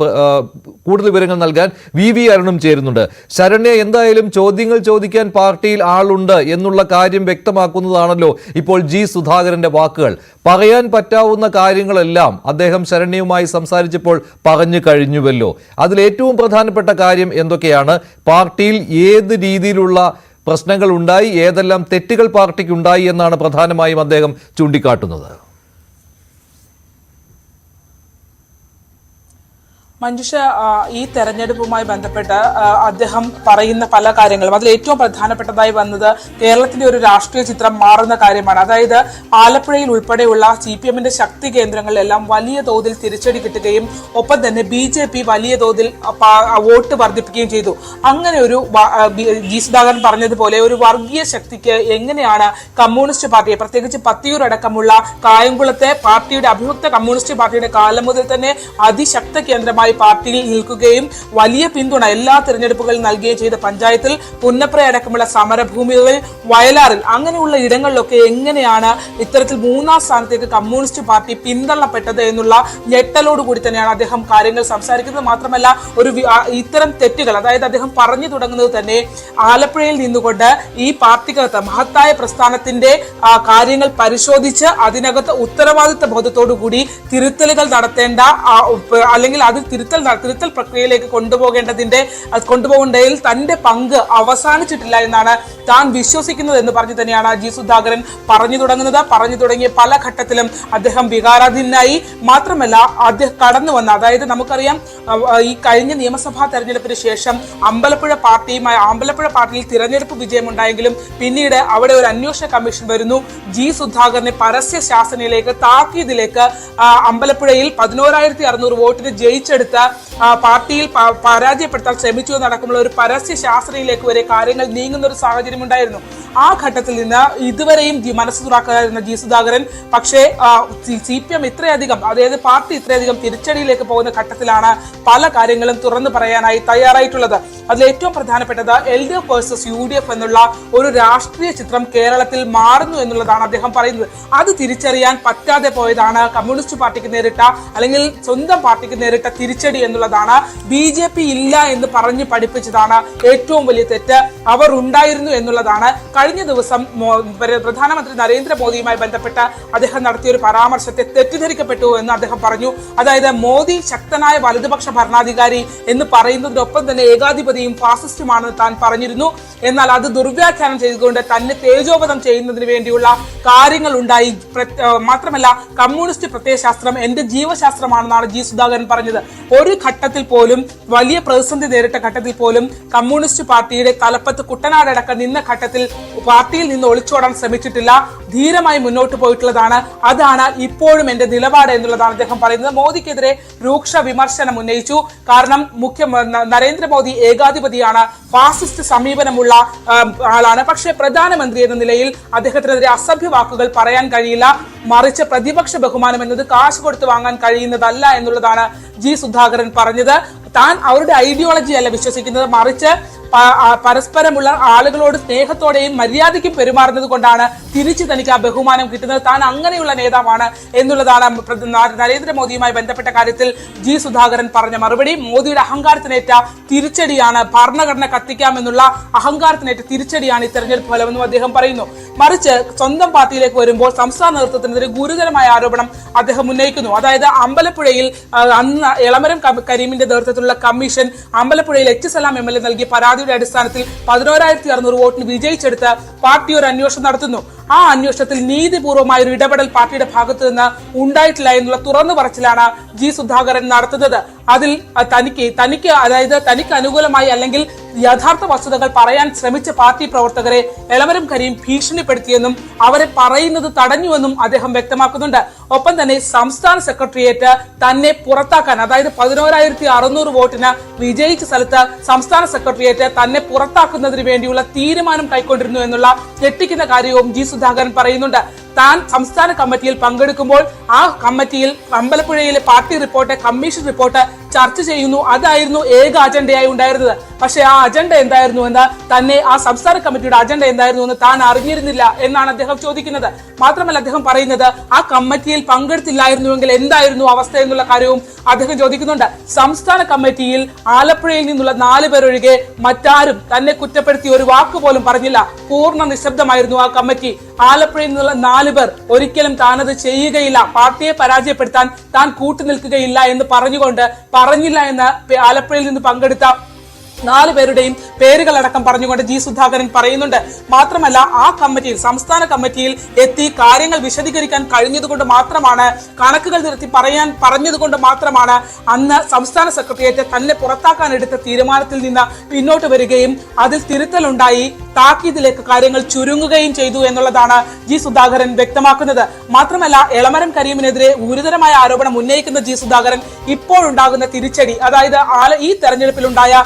കൂടുതൽ വിവരങ്ങൾ നൽകാൻ വി അരുണും ചേരുന്നുണ്ട്. ശരണ്യ, എന്തായാലും ചോദ്യങ്ങൾ ചോദിക്കാൻ പാർട്ടിയിൽ ആളുണ്ട് എന്നുള്ള കാര്യം വ്യക്തമാക്കുന്നതാണല്ലോ ഇപ്പോൾ ജി സുധാകരന്റെ വാക്കുകൾ. പറയാൻ പറ്റാവുന്ന കാര്യങ്ങളെല്ലാം അദ്ദേഹം ശരണ്യയുമായി സംസാരിച്ചപ്പോൾ പറഞ്ഞു കഴിഞ്ഞുവല്ലോ. അതിൽ ഏറ്റവും പ്രധാനപ്പെട്ട കാര്യം എന്തൊക്കെയാണ്? പാർട്ടിയിൽ ഏത് രീതിയിലുള്ള പ്രശ്നങ്ങൾ ഉണ്ടായി, ഏതെല്ലാം തെറ്റുകൾ പാർട്ടിക്കുണ്ടായി എന്നാണ് പ്രധാനമായും അദ്ദേഹം ചൂണ്ടിക്കാട്ടുന്നത്. മഞ്ജുഷ, ഈ തെരഞ്ഞെടുപ്പുമായി ബന്ധപ്പെട്ട് അദ്ദേഹം പറയുന്ന പല കാര്യങ്ങളും അതിൽ ഏറ്റവും പ്രധാനപ്പെട്ടതായി വന്നത് കേരളത്തിന്റെ ഒരു രാഷ്ട്രീയ ചിത്രം മാറുന്ന കാര്യമാണ്. അതായത് ആലപ്പുഴയിൽ ഉൾപ്പെടെയുള്ള CPM-ന്റെ ശക്തി കേന്ദ്രങ്ങളിലെല്ലാം വലിയ തോതിൽ തിരിച്ചടി കിട്ടുകയും ഒപ്പം തന്നെ BJP വലിയ തോതിൽ വോട്ട് വർദ്ധിപ്പിക്കുകയും ചെയ്തു. അങ്ങനെ ഒരു ജി സുധാകരൻ പറഞ്ഞതുപോലെ ഒരു വർഗീയ ശക്തിക്ക് എങ്ങനെയാണ് കമ്മ്യൂണിസ്റ്റ് പാർട്ടിയെ, പ്രത്യേകിച്ച് പത്തിയൂർ അടക്കമുള്ള കായംകുളത്തെ പാർട്ടിയുടെ അഭിമുക്ത കമ്മ്യൂണിസ്റ്റ് പാർട്ടിയുടെ കാലം മുതൽ തന്നെ അതിശക്ത കേന്ദ്രമായി പാർട്ടിയിൽ നിൽക്കുകയും വലിയ പിന്തുണ എല്ലാ തിരഞ്ഞെടുപ്പുകളിൽ നൽകുകയും ചെയ്ത പഞ്ചായത്തിൽ, പുന്നപ്ര അടക്കമുള്ള സമരഭൂമികളിൽ, വയലാറിൽ, അങ്ങനെയുള്ള ഇടങ്ങളിലൊക്കെ എങ്ങനെയാണ് ഇത്തരത്തിൽ 3ാം സ്ഥാനത്തേക്ക് കമ്മ്യൂണിസ്റ്റ് പാർട്ടി പിന്തള്ളപ്പെട്ടത് എന്നുള്ള ഞെട്ടലോടുകൂടി തന്നെയാണ് അദ്ദേഹം കാര്യങ്ങൾ സംസാരിക്കുന്നത്. മാത്രമല്ല ഇത്തരം തെറ്റുകൾ, അതായത് അദ്ദേഹം പറഞ്ഞു തുടങ്ങുന്നത് തന്നെ ആലപ്പുഴയിൽ നിന്നുകൊണ്ട് ഈ പാർട്ടിക്കകത്ത് മഹത്തായ പ്രസ്ഥാനത്തിന്റെ കാര്യങ്ങൾ പരിശോധിച്ച് അതിനകത്ത് ഉത്തരവാദിത്ത ബോധത്തോടുകൂടി തിരുത്തലുകൾ നടത്തേണ്ട, അല്ലെങ്കിൽ അത് തിരുത്തൽ പ്രക്രിയയിലേക്ക് കൊണ്ടുപോകേണ്ടതിൽ തന്റെ പങ്ക് അവസാനിച്ചിട്ടില്ല എന്നാണ് താൻ വിശ്വസിക്കുന്നത് എന്ന് പറഞ്ഞു തന്നെയാണ് ജി സുധാകരൻ പറഞ്ഞു തുടങ്ങുന്നത്. പറഞ്ഞു തുടങ്ങിയ പല ഘട്ടത്തിലും അദ്ദേഹം വികാരാധീനായി. മാത്രമല്ല അദ്ദേഹം കടന്നു വന്ന, അതായത് നമുക്കറിയാം ഈ കഴിഞ്ഞ നിയമസഭാ തെരഞ്ഞെടുപ്പിന് ശേഷം അമ്പലപ്പുഴ പാർട്ടിയിൽ തിരഞ്ഞെടുപ്പ് വിജയമുണ്ടായെങ്കിലും പിന്നീട് അവിടെ ഒരു അന്വേഷണ കമ്മീഷൻ വരുന്നു. ജി സുധാകരനെ പരസ്യ ശാസനയിലേക്ക്, താക്കീതിലേക്ക്, അമ്പലപ്പുഴയിൽ 11,600 വോട്ടിന് ജയിച്ചെടുത്ത പാർട്ടിയിൽ പരാജയപ്പെടുത്താൻ ശ്രമിച്ചു എന്നടക്കമുള്ള ഒരു പരസ്യ ശാസ്ത്രയിലേക്ക് വരെ കാര്യങ്ങൾ നീങ്ങുന്ന ഒരു സാഹചര്യം ഉണ്ടായിരുന്നു. ആ ഘട്ടത്തിൽ നിന്ന് ഇതുവരെയും മനസ്സ് തുറക്കാതിരുന്ന ജി സുധാകരൻ പക്ഷേ CPM ഇത്രയധികം, അതായത് പാർട്ടി ഇത്രയധികം തിരിച്ചടിയിലേക്ക് പോകുന്ന ഘട്ടത്തിലാണ് പല കാര്യങ്ങളും തുറന്നു പറയാനായി തയ്യാറായിട്ടുള്ളത്. അതിൽ ഏറ്റവും പ്രധാനപ്പെട്ടത് LDF വേഴ്സസ് UDF എന്നുള്ള ഒരു രാഷ്ട്രീയ ചിത്രം കേരളത്തിൽ മാറുന്നു എന്നുള്ളതാണ് അദ്ദേഹം പറയുന്നത്. അത് തിരിച്ചറിയാൻ പറ്റാതെ പോയതാണ് കമ്മ്യൂണിസ്റ്റ് പാർട്ടിക്ക് നേരിട്ട, അല്ലെങ്കിൽ സ്വന്തം പാർട്ടിക്ക് നേരിട്ട തിരിച്ചടി എന്നുള്ളതാണ്. BJP ഇല്ല എന്ന് പറഞ്ഞ് പഠിപ്പിച്ചതാണ് ഏറ്റവും വലിയ തെറ്റ്. അവർ ഉണ്ടായിരുന്നു എന്നുള്ളതാണ്. കഴിഞ്ഞ ദിവസം പ്രധാനമന്ത്രി നരേന്ദ്രമോദിയുമായി ബന്ധപ്പെട്ട് അദ്ദേഹം നടത്തിയ ഒരു പരാമർശത്തെ തെറ്റിദ്ധരിക്കപ്പെട്ടു എന്ന് അദ്ദേഹം പറഞ്ഞു. അതായത് മോദി ശക്തനായ വലതുപക്ഷ ഭരണാധികാരി എന്ന് പറയുന്നതിനൊപ്പം തന്നെ ഏകാധിപതിയും ഫാസിസ്റ്റുമാണെന്ന് താൻ പറഞ്ഞിരുന്നു. എന്നാൽ അത് ദുർവ്യാഖ്യാനം ചെയ്തുകൊണ്ട് തന്നെ തേജോവധം ചെയ്യുന്നതിന് വേണ്ടിയുള്ള കാര്യങ്ങൾ ഉണ്ടായി. മാത്രമല്ല കമ്മ്യൂണിസ്റ്റ് പ്രത്യയശാസ്ത്രം എന്റെ ജീവശാസ്ത്രമാണെന്നാണ് ജി സുധാകരൻ പറഞ്ഞത്. ഒരു ഘട്ടത്തിൽ പോലും, വലിയ പ്രതിസന്ധി നേരിട്ട ഘട്ടത്തിൽ പോലും കമ്മ്യൂണിസ്റ്റ് പാർട്ടിയുടെ തലപ്പത്ത് കുട്ടനാടടക്കം നിന്ന ഘട്ടത്തിൽ പാർട്ടിയിൽ നിന്ന് ഒളിച്ചോടാൻ ശ്രമിച്ചിട്ടില്ല. ധീരമായി മുന്നോട്ട് പോയിട്ടുള്ളതാണ്. അതാണ് ഇപ്പോഴും എന്റെ നിലപാട് എന്നുള്ളതാണ് അദ്ദേഹം പറയുന്നത്. മോദിക്കെതിരെ രൂക്ഷ വിമർശനം ഉന്നയിച്ചു. കാരണം നരേന്ദ്രമോദി ഏകാധിപതിയാണ്, ഫാസിസ്റ്റ് സമീപനമുള്ള ആളാണ്. പക്ഷേ പ്രധാനമന്ത്രി എന്ന നിലയിൽ അദ്ദേഹത്തിനെതിരെ അസഭ്യ വാക്കുകൾ പറയാൻ കഴിയില്ല. മറിച്ച് പ്രതിപക്ഷ ബഹുമാനം എന്നത് കാശ് കൊടുത്ത് വാങ്ങാൻ കഴിയുന്നതല്ല എന്നുള്ളതാണ് ജി സുധാകരൻ പറഞ്ഞത്. താൻ അവരുടെ ഐഡിയോളജി അല്ല വിശ്വസിക്കുന്നത്, മറിച്ച് പരസ്പരമുള്ള ആളുകളോട് സ്നേഹത്തോടെയും മര്യാദയ്ക്കും പെരുമാറുന്നത് കൊണ്ടാണ് തിരിച്ചു തനിക്ക് ആ ബഹുമാനം കിട്ടുന്നത്. താൻ അങ്ങനെയുള്ള നേതാവാണ് എന്നുള്ളതാണ് നരേന്ദ്രമോദിയുമായി ബന്ധപ്പെട്ട കാര്യത്തിൽ ജി സുധാകരൻ പറഞ്ഞ മറുപടി. മോദിയുടെ അഹങ്കാരത്തിനേറ്റ തിരിച്ചടിയാണ്, ഭരണഘടന കത്തിക്കാമെന്നുള്ള അഹങ്കാരത്തിനേറ്റ തിരിച്ചടിയാണ് ഈ തെരഞ്ഞെടുപ്പ് ഫലമെന്നും അദ്ദേഹം പറയുന്നു. മറിച്ച് സ്വന്തം പാർട്ടിയിലേക്ക് വരുമ്പോൾ സംസ്ഥാന നേതൃത്വത്തിനെതിരെ ഗുരുതരമായ ആരോപണം അദ്ദേഹം ഉന്നയിക്കുന്നു. അതായത് അമ്പലപ്പുഴയിൽ അന്ന് എളമരം കരീമിന്റെ നേതൃത്വത്തിലുള്ള കമ്മീഷൻ അമ്പലപ്പുഴയിൽ സലാം MLA നൽകിയ പരാതിയുടെ അടിസ്ഥാനത്തിൽ 11,600 വോട്ടിന് വിജയിച്ചെടുത്ത് പാർട്ടി ഒരു അന്വേഷണം നടത്തുന്നു. ആ അന്വേഷണത്തിൽ നീതിപൂർവമായ ഒരു ഇടപെടൽ പാർട്ടിയുടെ ഭാഗത്ത് നിന്ന് ഉണ്ടായിട്ടില്ല എന്നുള്ള തുറന്നു പറച്ചിലാണ് ജി സുധാകരൻ നടത്തുന്നത്. അതിൽ തനിക്ക് അതായത് തനിക്ക് അനുകൂലമായി അല്ലെങ്കിൽ യഥാർത്ഥ വസ്തുതകൾ പറയാൻ ശ്രമിച്ച പാർട്ടി പ്രവർത്തകരെ എളമരം കരീം ഭീഷണിപ്പെടുത്തിയെന്നും അവരെ പറയുന്നത് തടഞ്ഞുവെന്നും അദ്ദേഹം വ്യക്തമാക്കുന്നുണ്ട്. ഒപ്പം തന്നെ സംസ്ഥാന സെക്രട്ടേറിയറ്റ് തന്നെ പുറത്താക്കാൻ, അതായത് 11,600 വോട്ടിന് വിജയിച്ച സ്ഥലത്ത് സംസ്ഥാന സെക്രട്ടേറിയറ്റ് തന്നെ പുറത്താക്കുന്നതിന് വേണ്ടിയുള്ള തീരുമാനം കൈക്കൊണ്ടിരുന്നു എന്നുള്ള ഞെട്ടിക്കുന്ന കാര്യവും ജി സുധാകരൻ പറയുന്നുണ്ട്. താൻ സംസ്ഥാന കമ്മിറ്റിയിൽ പങ്കെടുക്കുമ്പോൾ ആ കമ്മിറ്റിയിൽ അമ്പലപ്പുഴയിലെ പാർട്ടി റിപ്പോർട്ട്, കമ്മീഷൻ റിപ്പോർട്ട് ചർച്ച ചെയ്യുന്നു. അതായിരുന്നു ഏക അജണ്ടയായി ഉണ്ടായിരുന്നത്. പക്ഷെ ആ അജണ്ട എന്തായിരുന്നു എന്ന് തന്നെ, ആ സംസ്ഥാന കമ്മിറ്റിയുടെ അജണ്ട എന്തായിരുന്നു എന്ന് താൻ അറിഞ്ഞിരുന്നില്ല എന്നാണ് അദ്ദേഹം ചോദിക്കുന്നത്. മാത്രമല്ല അദ്ദേഹം പറയുന്നത് ആ കമ്മിറ്റിയിൽ പങ്കെടുത്തില്ലായിരുന്നുവെങ്കിൽ എന്തായിരുന്നു അവസ്ഥ എന്നുള്ള കാര്യവും അദ്ദേഹം ചോദിക്കുന്നുണ്ട്. സംസ്ഥാന കമ്മിറ്റിയിൽ ആലപ്പുഴയിൽ നിന്നുള്ള 4 പേരൊഴികെ മറ്റാരും തന്നെ കുറ്റപ്പെടുത്തി ഒരു വാക്ക് പോലും പറഞ്ഞില്ല. പൂർണ്ണ നിശബ്ദമായിരുന്നു ആ കമ്മിറ്റി. ആലപ്പുഴയിൽ നിന്നുള്ള 4 പേർ ഒരിക്കലും താനത് ചെയ്യുകയില്ല, പാർട്ടിയെ പരാജയപ്പെടുത്താൻ താൻ കൂട്ടുനിൽക്കുകയില്ല എന്ന് പറഞ്ഞില്ല എന്ന് ആലപ്പുഴയിൽ നിന്ന് പങ്കെടുത്ത 4 പേരുടെയും പേരുകളടക്കം പറഞ്ഞുകൊണ്ട് ജി സുധാകരൻ പറയുന്നുണ്ട്. മാത്രമല്ല ആ കമ്മിറ്റിയിൽ, സംസ്ഥാന കമ്മിറ്റിയിൽ എത്തി കാര്യങ്ങൾ വിശദീകരിക്കാൻ കഴിഞ്ഞതുകൊണ്ട് മാത്രമാണ്, കണക്കുകൾ നിരത്തി പറഞ്ഞതുകൊണ്ട് മാത്രമാണ് അന്ന് സംസ്ഥാന സെക്രട്ടേറിയറ്റ് തന്നെ പുറത്താക്കാൻ എടുത്ത തീരുമാനത്തിൽ നിന്ന് പിന്നോട്ട് വരികയും അതിൽ തിരുത്തലുണ്ടായി താക്കീതിലേക്ക് കാര്യങ്ങൾ ചുരുങ്ങുകയും ചെയ്തു എന്നുള്ളതാണ് ജി സുധാകരൻ വ്യക്തമാക്കുന്നത്. മാത്രമല്ല എളമരം കരീമിനെതിരെ ഗുരുതരമായ ആരോപണം ഉന്നയിക്കുന്ന ജി സുധാകരൻ ഇപ്പോഴുണ്ടാകുന്ന തിരിച്ചടി, അതായത് ഈ തെരഞ്ഞെടുപ്പിലുണ്ടായ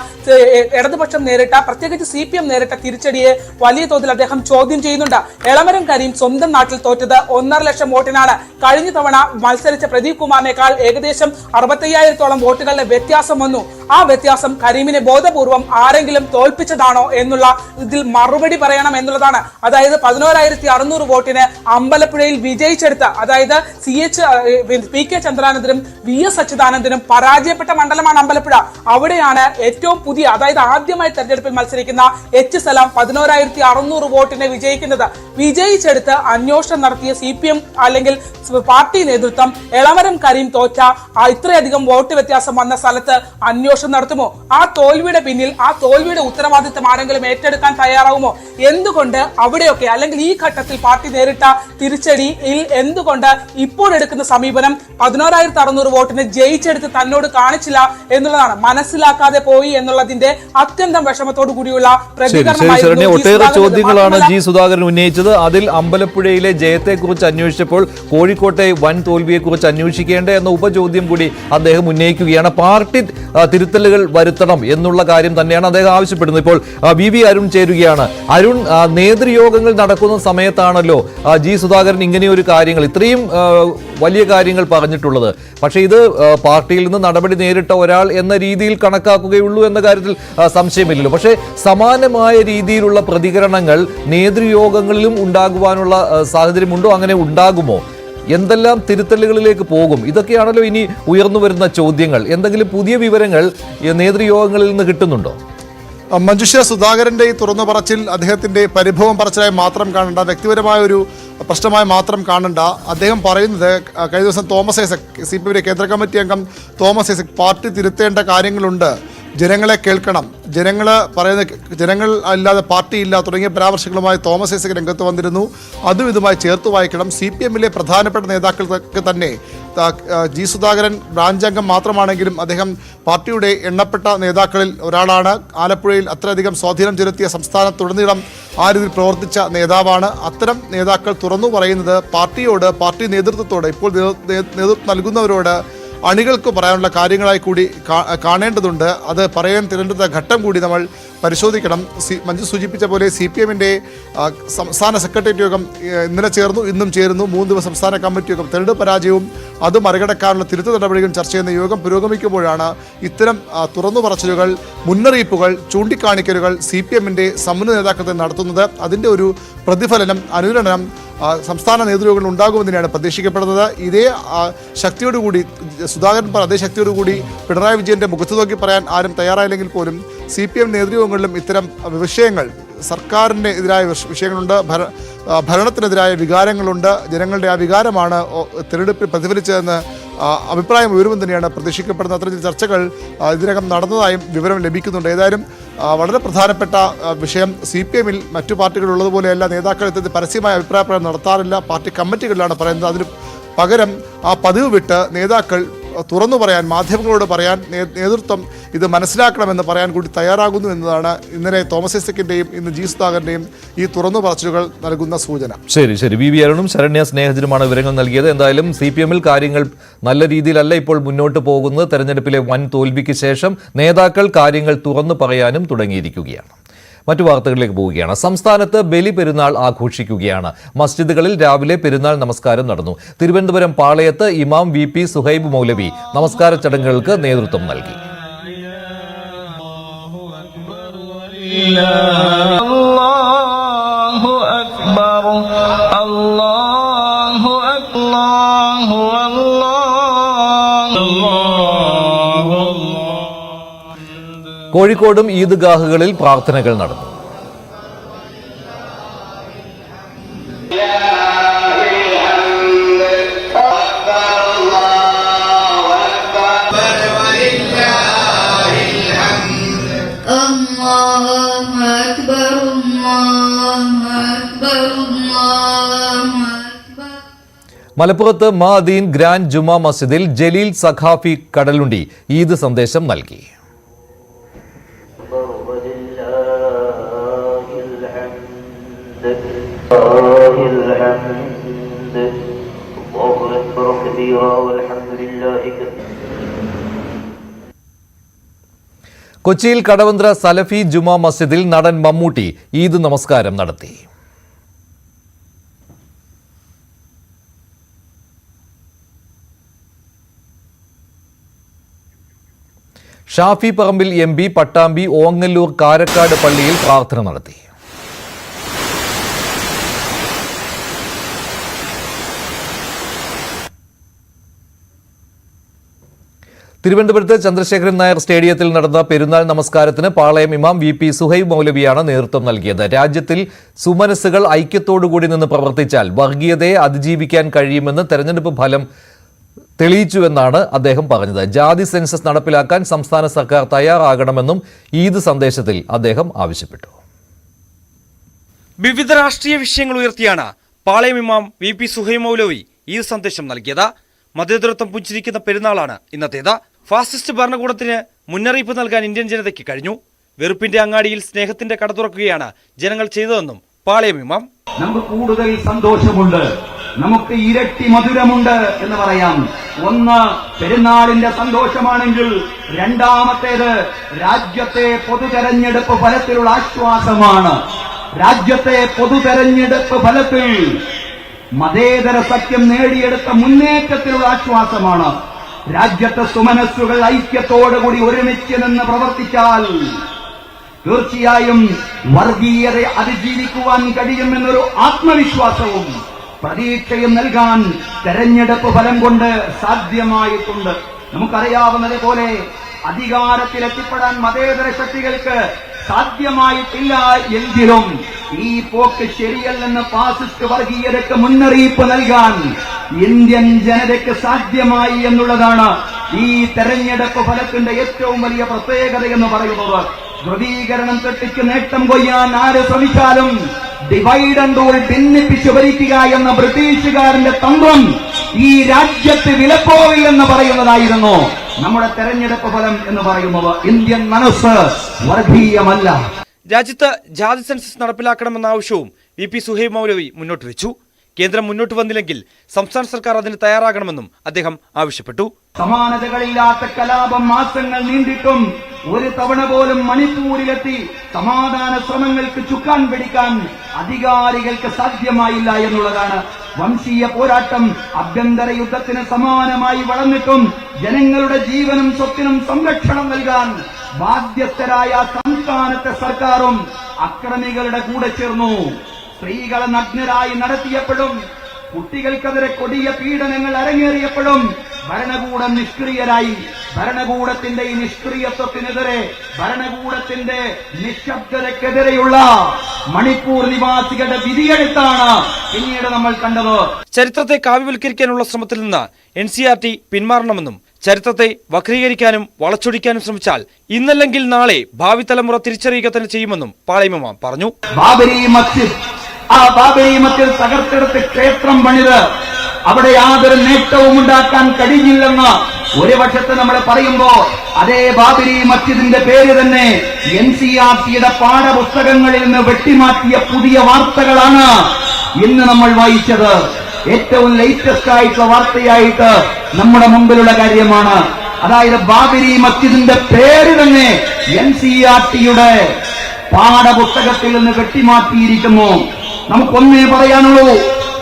ഇടതുപക്ഷം നേരിട്ട, പ്രത്യേകിച്ച് CPM നേരിട്ട തിരിച്ചടിയെ വലിയ തോതിൽ അദ്ദേഹം ചോദ്യം ചെയ്യുന്നുണ്ട്. എളമരം കരീം സ്വന്തം നാട്ടിൽ തോറ്റത് 1.5 ലക്ഷം വോട്ടിനാണ്. കഴിഞ്ഞ തവണ മത്സരിച്ച പ്രദീപ് കുമാറിനേക്കാൾ ഏകദേശം 65,000-ഓളം വോട്ടുകളുടെ വ്യത്യാസം വന്നു. ആ വ്യത്യാസം കരീമിനെ ബോധപൂർവം ആരെങ്കിലും തോൽപ്പിച്ചതാണോ എന്നുള്ള ഇതിൽ മറുപടി പറയണം എന്നുള്ളതാണ്. അതായത് 11,600 വോട്ടിന് അമ്പലപ്പുഴയിൽ വിജയിച്ചെടുത്ത, അതായത് PK ചന്ദ്രാനന്ദനും VS അച്യുതാനന്ദനും പരാജയപ്പെട്ട മണ്ഡലമാണ് അമ്പലപ്പുഴ. അവിടെയാണ് ഏറ്റവും പുതിയ, അതായത് ആദ്യമായി തെരഞ്ഞെടുപ്പിൽ മത്സരിക്കുന്ന H സലാം 11,600 വോട്ടിനെ വിജയിക്കുന്നത്. വിജയിച്ചെടുത്ത് അന്വേഷണം നടത്തിയ CPM അല്ലെങ്കിൽ പാർട്ടി നേതൃത്വം എളമരം കരീം തോറ്റ ഇത്രയധികം വോട്ട് വ്യത്യാസം വന്ന സ്ഥലത്ത് അന്വേഷണം നടത്തുമോ? ആ തോൽവിയുടെ പിന്നിൽ, ആ തോൽവിയുടെ ഉത്തരവാദിത്തം ആരെങ്കിലും ഏറ്റെടുക്കാൻ തയ്യാറാവുമോ? എന്തുകൊണ്ട് അവിടെയൊക്കെ, അല്ലെങ്കിൽ ഈ ഘട്ടത്തിൽ പാർട്ടി നേരിട്ട തിരിച്ചടിയിൽ എന്തുകൊണ്ട് ഇപ്പോഴെടുക്കുന്ന സമീപനം 11,600 വോട്ടിന് ജയിച്ചെടുത്ത് തന്നോട് കാണിച്ചില്ല എന്നുള്ളതാണ്. മനസ്സിലാക്കാതെ പോയി എന്നുള്ളതിന്റെ അത്യന്തം വിഷമത്തോടു കൂടിയുള്ള പ്രതികരണമായിരുന്നു. ഒട്ടേറെ ചോദ്യങ്ങളാണ് ജി സുധാകരൻ ഉന്നയിച്ചത്. അതിൽ അമ്പലപ്പുഴയിലെ ജയത്തെക്കുറിച്ച് അന്വേഷിച്ചപ്പോൾ കോഴിക്കോട്ടെ വൻ തോൽവിയെക്കുറിച്ച് അന്വേഷിക്കേണ്ട എന്ന ഉപചോദ്യം കൂടി അദ്ദേഹം ഉന്നയിക്കുകയാണ്. പാർട്ടി തിരുത്തലുകൾ വരുത്തണം എന്നുള്ള കാര്യം തന്നെയാണ് അദ്ദേഹം ആവശ്യപ്പെടുന്നത്. ഇപ്പോൾ VV അരുൺ ചേരുകയാണ്. അരുൺ, നേതൃയോഗങ്ങൾ നടക്കുന്ന സമയത്താണല്ലോ ജി സുധാകരൻ ഇങ്ങനെയൊരു കാര്യങ്ങൾ, ഇത്രയും വലിയ കാര്യങ്ങൾ പറഞ്ഞിട്ടുള്ളത്. പക്ഷേ ഇത് പാർട്ടിയിൽ നിന്ന് നടപടി നേരിട്ട ഒരാൾ എന്ന രീതിയിൽ കണക്കാക്കുകയുള്ളൂ എന്ന കാര്യത്തിൽ സംശയമില്ലല്ലോ. പക്ഷേ സമാനമായ രീതിയിലുള്ള പ്രതികരണങ്ങൾ നേതൃയോഗങ്ങളിലും ഉണ്ടാകുവാനുള്ള സാഹചര്യമുണ്ടോ? അങ്ങനെ ഉണ്ടാകുമോ? എന്തെല്ലാം തിരുത്തലുകളിലേക്ക് പോകും? ഇതൊക്കെയാണല്ലോ ഇനി ഉയർന്നു വരുന്ന ചോദ്യങ്ങൾ. എന്തെങ്കിലും പുതിയ വിവരങ്ങൾ നേതൃയോഗങ്ങളിൽ നിന്ന് കിട്ടുന്നുണ്ടോ? മഞ്ജുഷ, സുധാകരന്റെ ഈ തുറന്നു പറച്ചിൽ അദ്ദേഹത്തിന്റെ പരിഭവം പറച്ചിലായി മാത്രം കാണണ്ട, വ്യക്തിപരമായ ഒരു പ്രശ്നമായി മാത്രം കാണണ്ട. അദ്ദേഹം പറയുന്നത് കഴിഞ്ഞ ദിവസം തോമസ് ഐസക്, CPM കേന്ദ്ര കമ്മിറ്റി അംഗം തോമസ് ഐസക്, പാർട്ടി തിരുത്തേണ്ട കാര്യങ്ങളുണ്ട്, ജനങ്ങളെ കേൾക്കണം, ജനങ്ങൾ അല്ലാതെ പാർട്ടിയില്ല തുടങ്ങിയ പരാമർശങ്ങളുമായി തോമസ് ഐസക് രംഗത്ത് വന്നിരുന്നു. അതും ഇതുമായി ചേർത്ത് വായിക്കണം. CPM-ലെ പ്രധാനപ്പെട്ട നേതാക്കൾക്ക് തന്നെ ജി സുധാകരൻ ബ്രാഞ്ച് അംഗം മാത്രമാണെങ്കിലും അദ്ദേഹം പാർട്ടിയുടെ എണ്ണപ്പെട്ട നേതാക്കളിൽ ഒരാളാണ്. ആലപ്പുഴയിൽ അത്രയധികം സ്വാധീനം ചെലുത്തിയ, സംസ്ഥാനത്തുടനീളം ആ രീതിയിൽ പ്രവർത്തിച്ച നേതാവാണ്. അത്തരം നേതാക്കൾ തുറന്നു പറയുന്നത് പാർട്ടിയോട്, പാർട്ടി നേതൃത്വത്തോട്, ഇപ്പോൾ നേതൃത്വം നൽകുന്നവരോട്, അണികൾക്ക് പറയാനുള്ള കാര്യങ്ങളായി കൂടി കാണേണ്ടതുണ്ട്. അത് പറയാൻ തിരഞ്ഞെടുത്ത ഘട്ടം കൂടി നമ്മൾ പരിശോധിക്കണം. മഞ്ജു സൂചിപ്പിച്ച പോലെ CPM-ന്റെ സംസ്ഥാന സെക്രട്ടേറിയറ്റ് യോഗം ഇന്നലെ ചേർന്നു, ഇന്നും ചേരുന്നു. 3 ദിവസം സംസ്ഥാന കമ്മിറ്റി യോഗം. തെരഞ്ഞെടുപ്പ് പരാജയവും അത് മറികടക്കാനുള്ള തിരുത്തു നടപടികളും ചർച്ച ചെയ്യുന്ന യോഗം പുരോഗമിക്കുമ്പോഴാണ് ഇത്തരം തുറന്നു പറച്ചിലുകൾ, മുന്നറിയിപ്പുകൾ, ചൂണ്ടിക്കാണിക്കലുകൾ CPM-ന്റെ സമുന്നത നേതാക്കൾ നടത്തുന്നത്. അതിൻ്റെ ഒരു പ്രതിഫലനം, അനുരണനം സംസ്ഥാന നേതൃയോഗങ്ങളിൽ ഉണ്ടാകുമെന്നാണ് പ്രതീക്ഷിക്കപ്പെടുന്നത്. ഇതേ ശക്തിയോടുകൂടി സുധാകരൻ അതേ ശക്തിയോടുകൂടി പിണറായി വിജയന്റെ മുഖത്ത് നോക്കി പറയാൻ ആരും തയ്യാറായില്ലെങ്കിൽ പോലും CPM നേതൃയോഗങ്ങളിലും ഇത്തരം വിഷയങ്ങൾ, സർക്കാരിന് എതിരായ വിഷയങ്ങളുണ്ട്, ഭരണത്തിനെതിരായ വികാരങ്ങളുണ്ട്. ജനങ്ങളുടെ ആ വികാരമാണ് തിരഞ്ഞെടുപ്പിൽ പ്രതിഫലിച്ചതെന്ന് അഭിപ്രായം ഉയരുമെന്ന് തന്നെയാണ് പ്രതീക്ഷിക്കപ്പെടുന്ന. അത്തരത്തിൽ ചർച്ചകൾ ഇതിനകം നടന്നതായും വിവരം ലഭിക്കുന്നുണ്ട്. ഏതായാലും വളരെ പ്രധാനപ്പെട്ട വിഷയം, CPM-ൽ മറ്റു പാർട്ടികളുള്ളതുപോലെയല്ല നേതാക്കൾ ഇത്തരത്തിൽ പരസ്യമായ അഭിപ്രായ പ്രകടനം നടത്താറില്ല. പാർട്ടി കമ്മിറ്റികളിലാണ് പറയുന്നത്. അതിന് പകരം ആ പതിവ് വിട്ട് നേതാക്കൾ തുറന്നു പറയാൻ, മാധ്യമങ്ങളോട് പറയാൻ, നേതൃത്വം ഇത് മനസ്സിലാക്കണമെന്ന് പറയാൻ കൂടി തയ്യാറാകുന്നു എന്നതാണ് ഇന്നലെ തോമസ് ഐസക്കിന്റെയും ഇന്ന് ജി സുധാകരന്റെയും ഈ തുറന്നു പറച്ചിലുകൾ നൽകുന്ന സൂചന. ശരി, VV അരുണും ശരണ്യ സ്നേഹജനുമാണ് വിവരങ്ങൾ നൽകിയത്. എന്തായാലും CPM-ൽ കാര്യങ്ങൾ നല്ല രീതിയിലല്ല ഇപ്പോൾ മുന്നോട്ട് പോകുന്നത്. തെരഞ്ഞെടുപ്പിലെ വൻ തോൽവിക്ക് ശേഷം നേതാക്കൾ കാര്യങ്ങൾ തുറന്നു പറയാനും തുടങ്ങിയിരിക്കുകയാണ്. മറ്റു വാർത്തകളിലേക്ക് പോവുകയാണ്. സംസ്ഥാനത്ത് ബലി പെരുന്നാൾ ആഘോഷിക്കുകയാണ്. മസ്ജിദുകളിൽ രാവിലെ പെരുന്നാൾ നമസ്കാരം നടന്നു. തിരുവനന്തപുരം പാളയത്ത് ഇമാം VP സുഹൈബ് മൗലവി നമസ്കാര ചടങ്ങുകൾക്ക് നേതൃത്വം നൽകി. കോഴിക്കോടും ഈദ്ഗാഹുകളിൽ പ്രാർത്ഥനകൾ നടന്നു. മലപ്പുറത്ത് മഅദീൻ ഗ്രാൻഡ് ജുമാ മസ്ജിദിൽ ജലീൽ സഖാഫി കടലുണ്ടി ഈദ് സന്ദേശം നൽകി. കൊച്ചിയിൽ കടവന്ത്ര സലഫി ജുമാ മസ്ജിദിൽ നടൻ മമ്മൂട്ടി ഈദ് നമസ്കാരം നടത്തി. ഷാഫി പറമ്പിൽ MP പട്ടാമ്പി ഓങ്ങല്ലൂർ കാരക്കാട് പള്ളിയിൽ പ്രാർത്ഥന നടത്തി. തിരുവനന്തപുരത്ത് ചന്ദ്രശേഖരൻ നായർ സ്റ്റേഡിയത്തിൽ നടന്ന പെരുന്നാൾ നമസ്കാരത്തിന് പാളയം ഇമാം VP സുഹൈബ് മൗലവിയാണ് നേതൃത്വം നൽകിയത്. രാജ്യത്തിൽ സുമനസ്സുകൾ ഐക്യത്തോടുകൂടി നിന്ന് പ്രവർത്തിച്ചാൽ വർഗീയതയെ അതിജീവിക്കാൻ കഴിയുമെന്ന് തെരഞ്ഞെടുപ്പ് ഫലം തെളിയിച്ചുവെന്നാണ് അദ്ദേഹം പറഞ്ഞത്. ജാതി സെൻസസ് നടപ്പിലാക്കാൻ സംസ്ഥാന സർക്കാർ തയ്യാറാകണമെന്നും ഈദ് സന്ദേശത്തിൽ അദ്ദേഹം ആവശ്യപ്പെട്ടു. വിവിധ രാഷ്ട്രീയ വിഷയങ്ങൾ ഉയർത്തിയാണ് പാളയം ഇമാം VP സുഹൈബ് മൗലവി ഈദ് സന്ദേശം നൽകിയത്. മതേതരത്വം പുഞ്ചിരിക്കുന്ന പെരുന്നാളാണ് ഇന്നത്തേത്. ഫാസിസ്റ്റ് ഭരണകൂടത്തിന് മുന്നറിയിപ്പ് നൽകാൻ ഇന്ത്യൻ ജനതയ്ക്ക് കഴിഞ്ഞു. വെറുപ്പിന്റെ അങ്ങാടിയിൽ സ്നേഹത്തിന്റെ കട തുറക്കുകയാണ് ജനങ്ങൾ ചെയ്തതെന്നും പാളയം ഇമാം. നമുക്ക് കൂടുതൽ സന്തോഷമുണ്ട്, നമുക്ക് ഇരട്ടി മധുരമുണ്ട് എന്ന് പറയാം. ഒന്ന് പെരുന്നാളിന്റെ സന്തോഷമാണെങ്കിൽ, രണ്ടാമത്തേത് രാജ്യത്തെ പൊതുതെരഞ്ഞെടുപ്പ് ഫലത്തിലുള്ള ആശ്വാസമാണ്. രാജ്യത്തെ പൊതുതെരഞ്ഞെടുപ്പ് ഫലത്തിൽ മതേതര സഖ്യം നേടിയെടുത്ത മുന്നേറ്റത്തിലുള്ള ആശ്വാസമാണ്. രാജ്യത്തെ സുമനസ്സുകൾ ഐക്യത്തോടുകൂടി ഒരുമിച്ച് നിന്ന് പ്രവർത്തിച്ചാൽ തീർച്ചയായും വർഗീയതയെ അതിജീവിക്കുവാൻ കഴിയുമെന്നൊരു ആത്മവിശ്വാസവും പ്രതീക്ഷയും നൽകാൻ തെരഞ്ഞെടുപ്പ് ഫലം കൊണ്ട് സാധ്യമായിട്ടുണ്ട്. നമുക്കറിയാവുന്നതുപോലെ അധികാരത്തിലെത്തിപ്പെടാൻ മതേതര ശക്തികൾക്ക് സാധ്യമായിട്ടില്ല എങ്കിലും ഈ പോക്ക് ശരിയല്ലെന്ന് ഫാസിസ്റ്റ് വർഗീയതയ്ക്ക് മുന്നറിയിപ്പ് നൽകാൻ ഇന്ത്യൻ ജനതയ്ക്ക് സാധ്യമായി എന്നുള്ളതാണ് ഈ തെരഞ്ഞെടുപ്പ് ഫലത്തിന്റെ ഏറ്റവും വലിയ പ്രത്യേകത എന്ന് പറയുന്നത്. ധ്രുവീകരണം തെറ്റിച്ച് നേട്ടം കൊയ്യാൻ ആര് ശ്രമിച്ചാലും ഡിവൈഡ് ആൻഡ് റൂൾ ഭിന്നിപ്പിച്ചു ഭരിക്കുക എന്ന ബ്രിട്ടീഷുകാരന്റെ തന്ത്രം ഈ രാജ്യത്ത് വിലപ്പോവില്ലെന്ന് പറയുന്നതായിരുന്നു നമ്മുടെ തെരഞ്ഞെടുപ്പ് ഫലം എന്ന് പറയുന്നത്. ഇന്ത്യൻ മനസ്സ് വർഗീയമല്ല. രാജ്യത്ത് ജാതി സെൻസസ് നടപ്പിലാക്കണമെന്ന ആവശ്യവും VP സുഹൈബ് മൗലവി മുന്നോട്ട് വെച്ചു. കേന്ദ്രം മുന്നോട്ട് വന്നില്ലെങ്കിൽ സംസ്ഥാന സർക്കാർ അതിന് തയ്യാറാകണമെന്നും അദ്ദേഹം ആവശ്യപ്പെട്ടു. സമാനതകളില്ലാത്ത കലാപം മാസങ്ങൾ നീണ്ടിട്ടും ഒരു തവണ പോലും മണിപ്പൂരിലെത്തി സമാധാന ശ്രമങ്ങൾക്ക് ചുക്കാൻ പിടിക്കാൻ അധികാരികൾക്ക് സാധ്യമായില്ല എന്നുള്ളതാണ്. വംശീയ പോരാട്ടം ആഭ്യന്തര യുദ്ധത്തിന് സമാനമായി വളർന്നിട്ടും ജനങ്ങളുടെ ജീവനും സ്വത്തിനും സംരക്ഷണം നൽകാൻ ബാധ്യസ്ഥരായ സംസ്ഥാനത്തെ സർക്കാരും അക്രമികളുടെ കൂടെ ചേർന്നു. സ്ത്രീകളെ നഗ്നരായി നടത്തിയപ്പോഴും കുട്ടികൾക്കെതിരെ കൊടിയ പീഡനങ്ങൾ അരങ്ങേറിയപ്പോഴും ഭരണകൂടം നിഷ്ക്രിയരായി. ഭരണകൂടത്തിന്റെ ഈ നിഷ്ക്രിയത്വത്തിനെതിരെ, ഭരണകൂടത്തിന്റെ നിശബ്ദതയ്ക്കെതിരെയുള്ള മണിപ്പൂർ നിവാസികളുടെ വിധിയെഴുത്താണ് പിന്നീട് നമ്മൾ കണ്ടത്. ചരിത്രത്തെ കാവ്യവൽക്കരിക്കാനുള്ള ശ്രമത്തിൽ നിന്ന് NCERT പിന്മാറണമെന്നും ചരിത്രത്തെ വക്രീകരിക്കാനും വളച്ചൊടിക്കാനും ശ്രമിച്ചാൽ ഇന്നല്ലെങ്കിൽ നാളെ ഭാവി തലമുറ തിരിച്ചറിയുക തന്നെ ചെയ്യുമെന്നും പാളയം ഇമാം പറഞ്ഞു. ബാബരി മസ്ജിദ് തകർത്തെടുത്ത് ക്ഷേത്രം പണിത് അവിടെ യാതൊരു നേട്ടവും ഉണ്ടാക്കാൻ കഴിയില്ലെന്ന് ഒരു പക്ഷത്ത് നമ്മൾ പറയുമ്പോ, അതേ ബാബരി മസ്ജിദിന്റെ പേര് തന്നെ NCERTയുടെ പാഠപുസ്തകങ്ങളിൽ നിന്ന് വെട്ടിമാറ്റിയ പുതിയ വാർത്തകളാണ് ഇന്ന് നമ്മൾ വായിച്ചത്. ഏറ്റവും ലേറ്റസ്റ്റ് ആയിട്ടുള്ള വാർത്തയായിട്ട് നമ്മുടെ മുമ്പിലുള്ള കാര്യമാണ്. അതായത് ബാബരി മസ്ജിദിന്റെ പേര് തന്നെ NCERTയുടെ പാഠപുസ്തകത്തിൽ നിന്ന് വെട്ടിമാറ്റിയിരിക്കുന്നു. നമുക്കൊന്നേ പറയാനുള്ളൂ,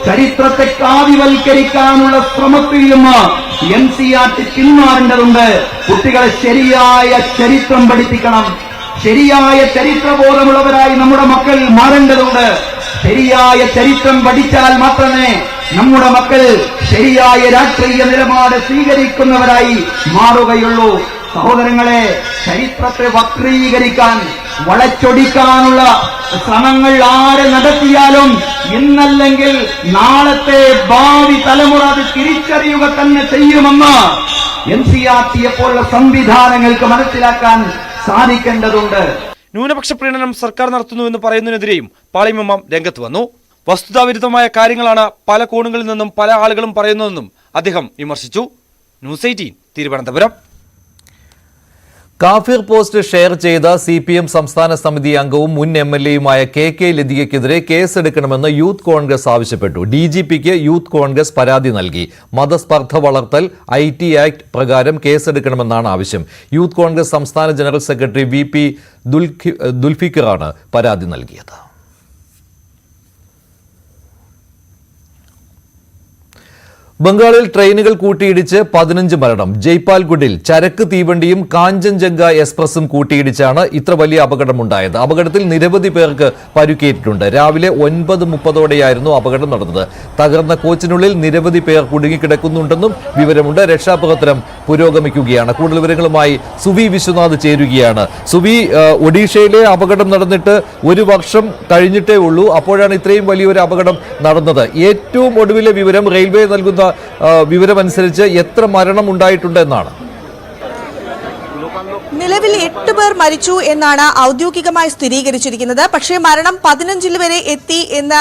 ചരിത്രത്തെ കാവ്യവൽക്കരിക്കാനുള്ള ശ്രമത്തിൽ നിന്ന് NCERT പിന്മാറേണ്ടതുണ്ട്. കുട്ടികളെ ശരിയായ ചരിത്രം പഠിപ്പിക്കണം. ശരിയായ ചരിത്രബോധമുള്ളവരായി നമ്മുടെ മക്കൾ മാറേണ്ടതുണ്ട്. ശരിയായ ചരിത്രം പഠിച്ചാൽ മാത്രമേ നമ്മുടെ മക്കൾ ശരിയായ രാഷ്ട്രീയ നിലപാട് സ്വീകരിക്കുന്നവരായി മാറുകയുള്ളൂ. സഹോദരങ്ങളെ, ചരിത്രത്തെ വക്രീകരിക്കാൻ, വളച്ചൊടിക്കാനുള്ള ശ്രമങ്ങൾ ആര് നടത്തിയാലും ഇന്നല്ലെങ്കിൽ നാളത്തെ ഭാവി തലമുറ അത് തിരിച്ചറിയുക തന്നെ ചെയ്യുമെന്ന് NCERT പോലുള്ള സംവിധാനങ്ങൾക്ക് മനസ്സിലാക്കാൻ സാധിക്കേണ്ടതുണ്ട്. ന്യൂനപക്ഷ പ്രീണനം സർക്കാർ നടത്തുന്നുവെന്ന് പറയുന്നതിനെതിരെയും പാളയം ഇമാം രംഗത്ത് വന്നു. വസ്തുതാവിരുദ്ധമായ കാര്യങ്ങളാണ് പല കോണുകളിൽ നിന്നും പല ആളുകളും പറയുന്നതെന്നും അദ്ദേഹം വിമർശിച്ചു. ന്യൂസ് 18 തിരുവനന്തപുരം. കാഫിർ പോസ്റ്റ് ഷെയർ ചെയ്ത CPM സംസ്ഥാന സമിതി അംഗവും മുൻ MLAയുമായ KK ലതികയ്ക്കെതിരെ കേസെടുക്കണമെന്ന് യൂത്ത് കോൺഗ്രസ് ആവശ്യപ്പെട്ടു. DGPക്ക് യൂത്ത് കോൺഗ്രസ് പരാതി നൽകി. മതസ്പർദ്ധ വളർത്തൽ IT ആക്ട് പ്രകാരം കേസെടുക്കണമെന്നാണ് ആവശ്യം. യൂത്ത് കോൺഗ്രസ് സംസ്ഥാന ജനറൽ സെക്രട്ടറി VP ദുൽഫിക്കറാണ് പരാതി നൽകിയത്. ബംഗാളിൽ ട്രെയിനുകൾ കൂട്ടിയിടിച്ച് 15 മരണം. ജയ്പാൽഗുഡിൽ ചരക്ക് തീവണ്ടിയും കാഞ്ചൻജംഗ എക്സ്പ്രസും കൂട്ടിയിടിച്ചാണ് ഇത്ര വലിയ അപകടമുണ്ടായത്. അപകടത്തിൽ നിരവധി പേർക്ക് പരുക്കേറ്റിട്ടുണ്ട്. രാവിലെ 9:30ഓടെയായിരുന്നു അപകടം നടന്നത്. തകർന്ന കോച്ചിനുള്ളിൽ നിരവധി പേർ കുടുങ്ങിക്കിടക്കുന്നുണ്ടെന്നും വിവരമുണ്ട്. രക്ഷാപ്രവർത്തനം പുരോഗമിക്കുകയാണ്. കൂടുതൽ വിവരങ്ങളുമായി സുവി വിശ്വനാഥ് ചേരുകയാണ്. സുവി, ഒഡീഷയിലെ അപകടം നടന്നിട്ട് 1 വർഷം കഴിഞ്ഞിട്ടേ ഉള്ളൂ. അപ്പോഴാണ് ഇത്രയും വലിയൊരു അപകടം നടന്നത്. ഏറ്റവും ഒടുവിലെ വിവരം, റെയിൽവേ നൽകുന്ന വിവരമനുസരിച്ച് എത്ര മരണം ഉണ്ടായിട്ടുണ്ടെന്നാണ്. നിലവിൽ 8 പേർ മരിച്ചു എന്നാണ് ഔദ്യോഗികമായി സ്ഥിരീകരിച്ചിരിക്കുന്നത്. പക്ഷേ മരണം 15 വരെ എത്തി എന്ന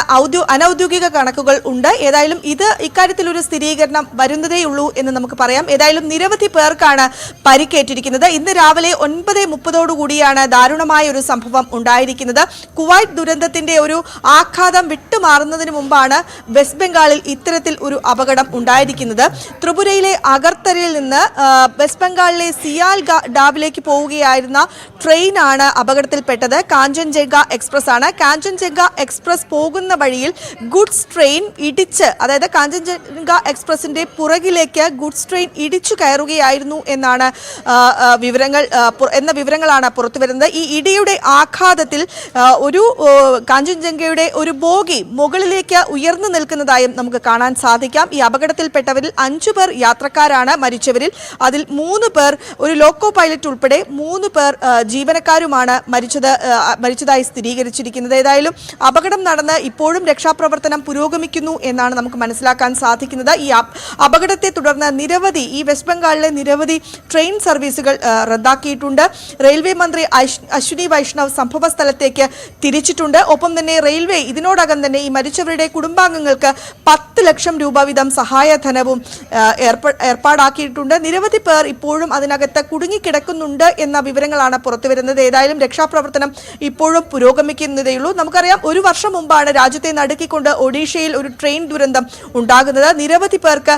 അനൌദ്യോഗിക കണക്കുകൾ ഉണ്ട്. ഏതായാലും ഇക്കാര്യത്തിൽ ഒരു സ്ഥിരീകരണം വരുന്നതേയുള്ളൂ എന്ന് നമുക്ക് പറയാം. ഏതായാലും നിരവധി പേർക്കാണ് പരിക്കേറ്റിരിക്കുന്നത്. ഇന്ന് രാവിലെ 9:30ഓടുകൂടിയാണ് ദാരുണമായ ഒരു സംഭവം ഉണ്ടായിരിക്കുന്നത്. കുവൈറ്റ് ദുരന്തത്തിന്റെ ഒരു ആഘാതം വിട്ടുമാറുന്നതിന് മുമ്പാണ് വെസ്റ്റ് ബംഗാളിൽ ഇത്തരത്തിൽ ഒരു അപകടം ഉണ്ടായിരിക്കുന്നത്. ത്രിപുരയിലെ അഗർത്തലയിൽ നിന്ന് വെസ്റ്റ് ബംഗാളിലെ സിയാൽ ഡാബിലേക്ക് പോവുകയായിരുന്ന ട്രെയിനാണ് അപകടത്തിൽപ്പെട്ടത്. കാഞ്ചൻജംഗ എക്സ്പ്രസ് ആണ്. കാഞ്ചൻജംഗ എക്സ്പ്രസ് പോകുന്ന വഴിയിൽ ഗുഡ്സ് ട്രെയിൻ ഇടിച്ച്, അതായത് കാഞ്ചൻജംഗ എക്സ്പ്രസിന്റെ പുറകിലേക്ക് ഗുഡ്സ് ട്രെയിൻ ഇടിച്ചു കയറുകയായിരുന്നു എന്നാണ് വിവരങ്ങളാണ് പുറത്തുവരുന്നത്. ഈ ഇടിയുടെ ആഘാതത്തിൽ ഒരു കാഞ്ചൻജംഗയുടെ ഒരു ബോഗി മുകളിലേക്ക് ഉയർന്നു നിൽക്കുന്നതായും നമുക്ക് കാണാൻ സാധിക്കാം. ഈ അപകടത്തിൽപ്പെട്ടവരിൽ 5 പേർ യാത്രക്കാരാണ് മരിച്ചവരിൽ. അതിൽ 3 പേർ, ഒരു ലോക്കോ പൈലറ്റ് ഉൾപ്പെടെ 3 പേർ ജീവനക്കാരുമാണ് മരിച്ചതായി സ്ഥിരീകരിച്ചിരിക്കുന്നത്. ഏതായാലും അപകടം നടന്ന് ഇപ്പോഴും രക്ഷാപ്രവർത്തനം പുരോഗമിക്കുന്നു എന്നാണ് നമുക്ക് മനസ്സിലാക്കാൻ സാധിക്കുന്നത്. ഈ അപകടത്തെ തുടർന്ന് ഈ വെസ്റ്റ് ബംഗാളിലെ നിരവധി ട്രെയിൻ സർവീസുകൾ റദ്ദാക്കിയിട്ടുണ്ട്. റെയിൽവേ മന്ത്രി അശ്വിനി വൈഷ്ണവ് സംഭവ സ്ഥലത്തേക്ക് തിരിച്ചിട്ടുണ്ട്. ഒപ്പം തന്നെ റെയിൽവേ ഇതിനോടകം തന്നെ ഈ മരിച്ചവരുടെ കുടുംബാംഗങ്ങൾക്ക് 10 ലക്ഷം രൂപ വീതം സഹായധനവും ഏർപ്പാടാക്കിയിട്ടുണ്ട്. നിരവധി പേർ ഇപ്പോഴും അതിനകത്ത് കുടുങ്ങിക്കിടക്കുന്നുണ്ട് എന്ന വിവരങ്ങളാണ് പുറത്തുവരുന്നത്. ഏതായാലും രക്ഷാപ്രവർത്തനം ഇപ്പോഴും പുരോഗമിക്കുന്നതേയുള്ളൂ. നമുക്കറിയാം, 1 വർഷം മുമ്പാണ് രാജ്യത്തെ നടുക്കിക്കൊണ്ട് ഒഡീഷയിൽ ഒരു ട്രെയിൻ ദുരന്തം ഉണ്ടാകുന്നത്. നിരവധി പേർക്ക്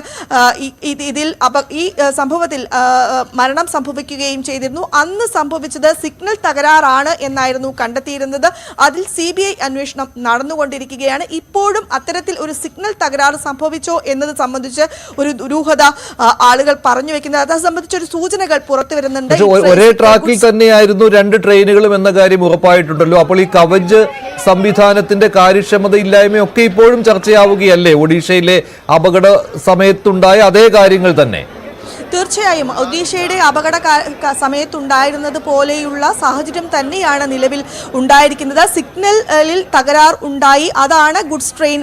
ഈ സംഭവത്തിൽ മരണം സംഭവിക്കുകയും ചെയ്തിരുന്നു. അന്ന് സംഭവിച്ചത് സിഗ്നൽ തകരാറാണ് എന്നായിരുന്നു കണ്ടെത്തിയിരുന്നത്. അതിൽ CBI അന്വേഷണം നടന്നുകൊണ്ടിരിക്കുകയാണ്. ഇപ്പോഴും അത്തരത്തിൽ ഒരു സിഗ്നൽ തകരാറ് സംഭവിച്ചോ എന്നത് സംബന്ധിച്ച് ഒരു ദുരൂഹത ആളുകൾ പറഞ്ഞു വെക്കുന്നത്. അത് സംബന്ധിച്ചൊരു സൂചനകൾ പുറത്തു വരുന്നുണ്ട്. ഒരേ ട്രാക്കിൽ തന്നെയായിരുന്നു 2 ട്രെയിനുകളും എന്ന കാര്യം ഉറപ്പായിട്ടുണ്ടല്ലോ. അപ്പോൾ ഈ കവച് സംവിധാനത്തിന്റെ കാര്യക്ഷമതയില്ലായ്മയൊക്കെ ഇപ്പോഴും ചർച്ചയാവുകയല്ലേ? ഒഡീഷയിലെ അപകട സമയത്തുണ്ടായ അതേ കാര്യങ്ങൾ തന്നെ. തീർച്ചയായും ഒഡീഷയുടെ അപകട സമയത്തുണ്ടായിരുന്നത് പോലെയുള്ള സാഹചര്യം തന്നെയാണ് നിലവിൽ ഉണ്ടായിരിക്കുന്നത്. സിഗ്നലിൽ തകരാർ ഉണ്ടായി, അതാണ് ഗുഡ്സ് ട്രെയിൻ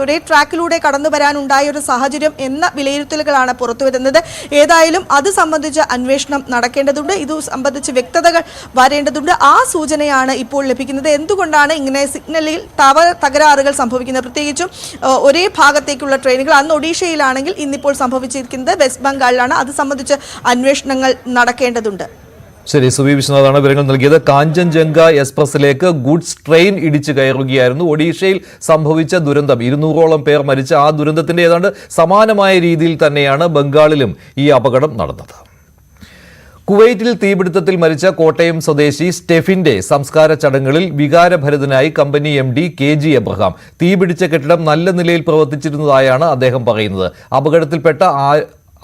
ഒരേ ട്രാക്കിലൂടെ കടന്നു വരാനുണ്ടായ ഒരു സാഹചര്യം എന്ന വിലയിരുത്തലുകളാണ് പുറത്തുവരുന്നത്. ഏതായാലും അത് സംബന്ധിച്ച് അന്വേഷണം നടക്കേണ്ടതുണ്ട്. ഇത് സംബന്ധിച്ച് വ്യക്തതകൾ വരേണ്ടതുണ്ട്. ആ സൂചനയാണ് ഇപ്പോൾ ലഭിക്കുന്നത്. എന്തുകൊണ്ടാണ് ഇങ്ങനെ സിഗ്നലിൽ തകരാറുകൾ സംഭവിക്കുന്നത്? പ്രത്യേകിച്ചും ഒരേ ഭാഗത്തേക്കുള്ള ട്രെയിനുകൾ. അന്ന് ഒഡീഷയിലാണെങ്കിൽ ഇന്നിപ്പോൾ സംഭവിച്ചിരിക്കുന്നത് വെസ്റ്റ് ബംഗാളിലാണ്. അത് സംബന്ധിച്ച് അന്വേഷണങ്ങൾ നടക്കേണ്ടതുണ്ട്. ശരി, സുവി വിശ്വനാഥാണ് വിവരങ്ങൾ നൽകിയത്. കാഞ്ചൻജംഗ എക്സ്പ്രസിലേക്ക് ഗുഡ്സ് ട്രെയിൻ ഇടിച്ചു കയറുകയായിരുന്നു. ഒഡീഷയിൽ സംഭവിച്ച ദുരന്തം, 200ഓളം പേർ മരിച്ച ആ ദുരന്തത്തിന്റെ ഏതാണ്ട് സമാനമായ രീതിയിൽ തന്നെയാണ് ബംഗാളിലും ഈ അപകടം നടന്നത്. കുവൈറ്റിൽ തീപിടുത്തത്തിൽ മരിച്ച കോട്ടയം സ്വദേശി സ്റ്റെഫിന്റെ സംസ്കാര ചടങ്ങുകളിൽ വികാരഭരിതനായി കമ്പനി MD KG എബ്രഹാം. തീപിടിച്ച കെട്ടിടം നല്ല നിലയിൽ പ്രവർത്തിച്ചിരുന്നതായാണ് അദ്ദേഹം പറയുന്നത്.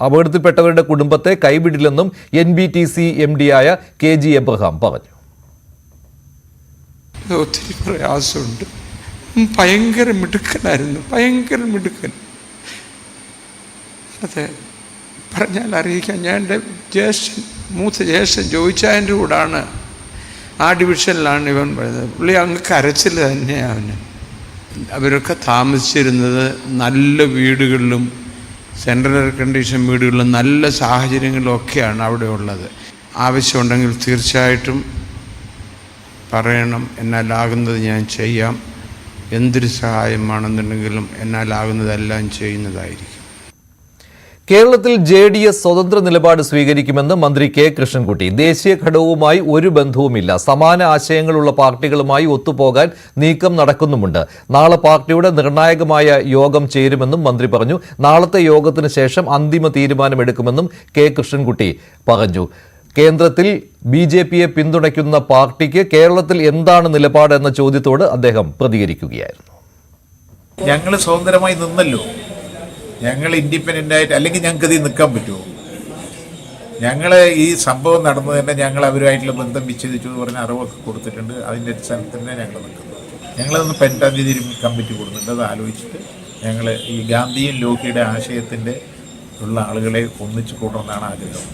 അപകടത്തിൽപ്പെട്ടവരുടെ കുടുംബത്തെ കൈവിടില്ലെന്നും NBTC MD ആയ KG എബ്രഹാം പറഞ്ഞു. ഒത്തിരി പ്രയാസമുണ്ട്. ഭയങ്കര മിടുക്കനായിരുന്നു, ഭയങ്കര മിടുക്കൻ. അതെ, പറഞ്ഞാൽ അറിയിക്കാൻ. ഞാൻ എൻ്റെ മൂത്ത ജ്യേഷ്ഠൻ ജോയിച്ചായൻ്റെ കൂടാണ് ആ ഡിവിഷനിലാണ് ഇവൻ പറയുന്നത്. പുള്ളി അങ്ങ് കരച്ചിൽ തന്നെയാണ് അവന്. അവരൊക്കെ താമസിച്ചിരുന്നത് നല്ല വീടുകളിലും സെൻട്രൽ എയർ കണ്ടീഷൻ വീടുകളിലും നല്ല സാഹചര്യങ്ങളിലും ഒക്കെയാണ് അവിടെ ഉള്ളത്. ആവശ്യമുണ്ടെങ്കിൽ തീർച്ചയായിട്ടും പറയണം, എന്നാലാകുന്നത് ഞാൻ ചെയ്യാം. എന്തൊരു സഹായമാണെന്നുണ്ടെങ്കിലും എന്നാലാകുന്നതെല്ലാം ചെയ്യുന്നതായിരിക്കും. കേരളത്തിൽ JDS സ്വതന്ത്ര നിലപാട് സ്വീകരിക്കുമെന്ന് മന്ത്രി K കൃഷ്ണൻകുട്ടി. ദേശീയ ഘടകവുമായി ഒരു ബന്ധവുമില്ല. സമാന ആശയങ്ങളുള്ള പാർട്ടികളുമായി ഒത്തുപോകാൻ നീക്കം നടക്കുന്നുമുണ്ട്. നാളെ പാർട്ടിയുടെ നിർണായകമായ യോഗം ചേരുമെന്നും മന്ത്രി പറഞ്ഞു. നാളത്തെ യോഗത്തിന് ശേഷം അന്തിമ തീരുമാനമെടുക്കുമെന്നും K കൃഷ്ണൻകുട്ടി പറഞ്ഞു. കേന്ദ്രത്തിൽ BJPയെ പിന്തുണയ്ക്കുന്ന പാർട്ടിക്ക് കേരളത്തിൽ എന്താണ് നിലപാട് എന്ന ചോദ്യത്തോട് അദ്ദേഹം പ്രതികരിക്കുകയായിരുന്നു. ഞങ്ങൾ സ്വതന്ത്രമായി നിന്നല്ലോ. ഞങ്ങൾ ഇൻഡിപെൻഡൻ്റ് ആയിട്ട്, അല്ലെങ്കിൽ ഞങ്ങൾക്ക് ഇതിൽ നിൽക്കാൻ പറ്റുമോ? ഞങ്ങൾ ഈ സംഭവം നടന്നത് തന്നെ ഞങ്ങൾ അവരുമായിട്ടുള്ള ബന്ധം വിച്ഛേദിച്ചു എന്ന് പറഞ്ഞ അറിവൊക്കെ കൊടുത്തിട്ടുണ്ട്. അതിൻ്റെ അടിസ്ഥാനത്തിൽ തന്നെ ഞങ്ങൾ നിൽക്കുന്നത്. ഞങ്ങളതൊന്ന് 15-ാം തീയതി ഒരു കമ്മിറ്റി കൊടുക്കുന്നുണ്ട്. അത് ആലോചിച്ചിട്ട് ഞങ്ങൾ ഈ ഗാന്ധിയും ലോഹിയുടെ ആശയത്തിൻ്റെ ഉള്ള ആളുകളെ ഒന്നിച്ചു കൂടണമെന്നാണ് ആഗ്രഹം.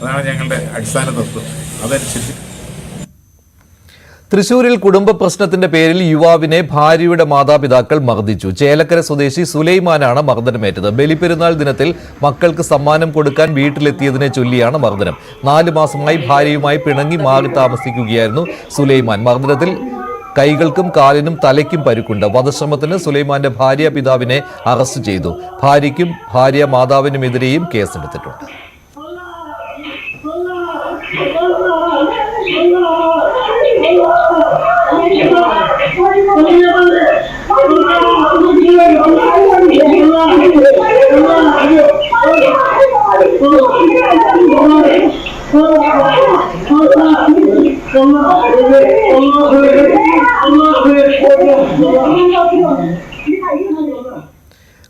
അതാണ് ഞങ്ങളുടെ അടിസ്ഥാന തത്വം. അതനുസരിച്ച് തൃശൂരിൽ കുടുംബ പ്രശ്നത്തിന്റെ പേരിൽ യുവാവിനെ ഭാര്യയുടെ മാതാപിതാക്കൾ മർദ്ദിച്ചു. ചേലക്കര സ്വദേശി സുലൈമാനാണ് മർദ്ദനമേറ്റത്. ബലിപ്പെരുന്നാൾ ദിനത്തിൽ മക്കൾക്ക് സമ്മാനം കൊടുക്കാൻ വീട്ടിലെത്തിയതിനെ ചൊല്ലിയാണ് മർദ്ദനം. 4 മാസമായി ഭാര്യയുമായി പിണങ്ങി മാറി താമസിക്കുകയായിരുന്നു സുലൈമാൻ. മർദ്ദനത്തിൽ കൈകൾക്കും കാലിനും തലയ്ക്കും പരുക്കുണ്ട്. വധശ്രമത്തിന് സുലൈമാന്റെ ഭാര്യ പിതാവിനെ അറസ്റ്റ് ചെയ്തു. ഭാര്യയ്ക്കും ഭാര്യ മാതാവിനുമെതിരെയും കേസെടുത്തിട്ടുണ്ട്.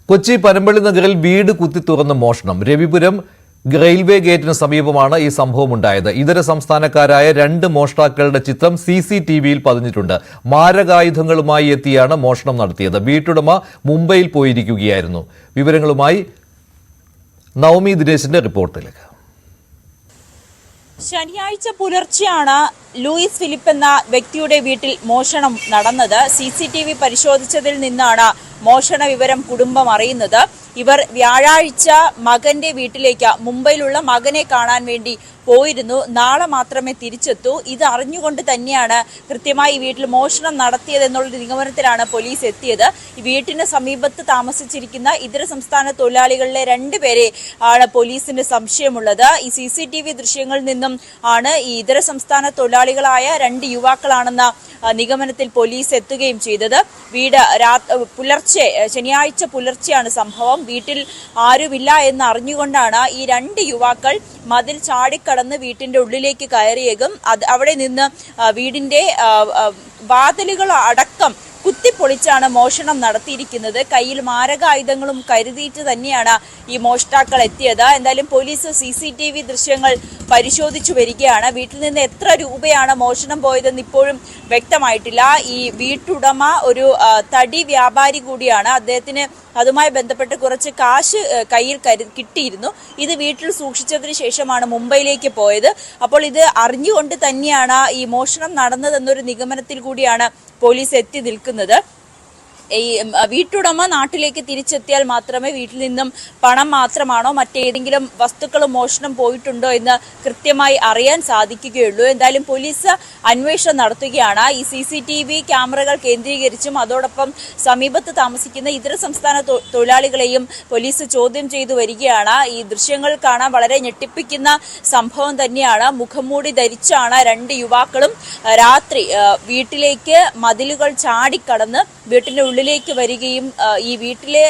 കൊച്ചി പനമ്പള്ളി നഗറിൽ വീട് കുത്തി തുറന്ന് മോഷണം. രവിപുരം റെയിൽവേ ഗേറ്റിന് സമീപമാണ് ഈ സംഭവം ഉണ്ടായത്. ഇതര സംസ്ഥാനക്കാരായ 2 മോഷ്ടാക്കളുടെ ചിത്രം CCTVയിൽ പതിഞ്ഞിട്ടുണ്ട്. മാരകായുധങ്ങളുമായി എത്തിയാണ് മോഷണം നടത്തിയത്. വീട്ടുടമ മുംബൈയിൽ പോയിരിക്കുകയായിരുന്നു. വിവരങ്ങളുമായി നവമി ദിനേശിന്റെ റിപ്പോർട്ടിലേക്ക്. ശനിയാഴ്ച പുലർച്ചെയാണ് ലൂയിസ് ഫിലിപ്പ് എന്ന വ്യക്തിയുടെ വീട്ടിൽ മോഷണം നടന്നത്. CCTV പരിശോധിച്ചതിൽ നിന്നാണ് മോഷണ വിവരം കുടുംബം അറിയുന്നത്. ഇവർ വ്യാഴാഴ്ച മകന്റെ വീട്ടിലേക്ക്, മുംബൈയിലുള്ള മകനെ കാണാൻ വേണ്ടി പോയിരുന്നു. നാളെ മാത്രമേ തിരിച്ചെത്തൂ. ഇത് അറിഞ്ഞുകൊണ്ട് തന്നെയാണ് കൃത്യമായി ഈ വീട്ടിൽ മോഷണം നടത്തിയതെന്നുള്ള നിഗമനത്തിലാണ് പോലീസ് എത്തിയത്. ഈ വീട്ടിന് സമീപത്ത് താമസിച്ചിരിക്കുന്ന ഇതര സംസ്ഥാന തൊഴിലാളികളിലെ 2 പേരെ ആണ് പോലീസിന് സംശയമുള്ളത്. ഈ CCTV ദൃശ്യങ്ങളിൽ നിന്നും ആണ് ഈ ഇതര സംസ്ഥാന തൊഴിലാളികളായ 2 യുവാക്കളാണെന്ന നിഗമനത്തിൽ പോലീസ് എത്തുകയും ചെയ്തത്. വീട് പുലർച്ചെ, ശനിയാഴ്ച പുലർച്ചെയാണ് സംഭവം. വീട്ടിൽ ആരുമില്ല എന്ന് അറിഞ്ഞുകൊണ്ടാണ് ഈ 2 യുവാക്കൾ മതിൽ ചാടിക്കടന്ന് വീട്ടിന്റെ ഉള്ളിലേക്ക് കയറിയേക്കും. അവിടെ നിന്ന് വീടിന്റെ വാതിലുകൾ അടക്കം കുത്തിപ്പൊളിച്ചാണ് മോഷണം നടത്തിയിരിക്കുന്നത്. കയ്യിൽ മാരകായുധങ്ങളും കരുതിയിട്ട് തന്നെയാണ് ഈ മോഷ്ടാക്കൾ എത്തിയത്. എന്തായാലും പോലീസ് CCTV ദൃശ്യങ്ങൾ പരിശോധിച്ചു വരികയാണ്. വീട്ടിൽ നിന്ന് എത്ര രൂപയാണ് മോഷണം പോയതെന്ന് ഇപ്പോഴും വ്യക്തമായിട്ടില്ല. ഈ വീട്ടുടമ ഒരു തടി വ്യാപാരി കൂടിയാണ്. അദ്ദേഹത്തിന് അതുമായി ബന്ധപ്പെട്ട് കുറച്ച് കാശ് കയ്യിൽ കിട്ടിയിരുന്നു. ഇത് വീട്ടിൽ സൂക്ഷിച്ചതിന് ശേഷമാണ് മുംബൈയിലേക്ക് പോയത്. അപ്പോൾ ഇത് അറിഞ്ഞുകൊണ്ട് തന്നെയാണ് ഈ മോഷണം നടന്നതെന്നൊരു നിഗമനത്തിൽ കൂടിയാണ് പോലീസ് എത്തി നിൽക്കുന്നത്. ഈ വീട്ടുടമ നാട്ടിലേക്ക് തിരിച്ചെത്തിയാൽ മാത്രമേ വീട്ടിൽ നിന്നും പണം മാത്രമാണോ മറ്റേതെങ്കിലും വസ്തുക്കൾ മോഷണം പോയിട്ടുണ്ടോ എന്ന് കൃത്യമായി അറിയാൻ സാധിക്കുകയുള്ളൂ. എന്തായാലും പോലീസ് അന്വേഷണം നടത്തുകയാണ്. ഈ CCTV ക്യാമറകൾ കേന്ദ്രീകരിച്ചും അതോടൊപ്പം സമീപത്ത് താമസിക്കുന്ന ഇതര സംസ്ഥാന തൊഴിലാളികളെയും പോലീസ് ചോദ്യം ചെയ്തു വരികയാണ്. ഈ ദൃശ്യങ്ങൾ കാണാൻ വളരെ ഞെട്ടിപ്പിക്കുന്ന സംഭവം തന്നെയാണ്. മുഖംമൂടി ധരിച്ചാണ് 2 യുവാക്കളും രാത്രി വീട്ടിലേക്ക് മതിലുകൾ ചാടിക്കടന്ന് വീട്ടിന്റെ ഉള്ളിലേക്ക് വരികയും ഈ വീട്ടിലെ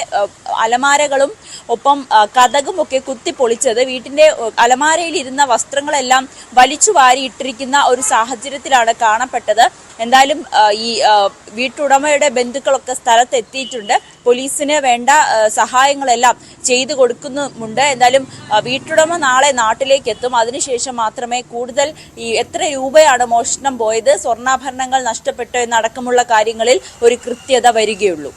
അലമാരകളും ഒപ്പം കതകുമൊക്കെ കുത്തിപ്പൊളിച്ചത് വീട്ടിന്റെ അലമാരയിൽ ഇരുന്ന വസ്ത്രങ്ങളെല്ലാം വലിച്ചു വാരി ഇട്ടിരിക്കുന്ന ഒരു സാഹചര്യത്തിലാണ് കാണപ്പെട്ടത്. എന്തായാലും ഈ വീട്ടുടമയുടെ ബന്ധുക്കളൊക്കെ സ്ഥലത്ത് എത്തിയിട്ടുണ്ട്. പോലീസിന് വേണ്ട സഹായങ്ങളെല്ലാം ചെയ്തു കൊടുക്കുന്നുമുണ്ട്. എന്തായാലും വീട്ടുടമ നാളെ നാട്ടിലേക്ക് എത്തും. അതിനുശേഷം മാത്രമേ കൂടുതൽ എത്ര രൂപയാണ് മോഷണം പോയത്, സ്വർണ്ണാഭരണങ്ങൾ നഷ്ടപ്പെട്ടു എന്നടക്കമുള്ള കാര്യങ്ങളിൽ ഒരു കൃത്യത വരികയുള്ളൂ.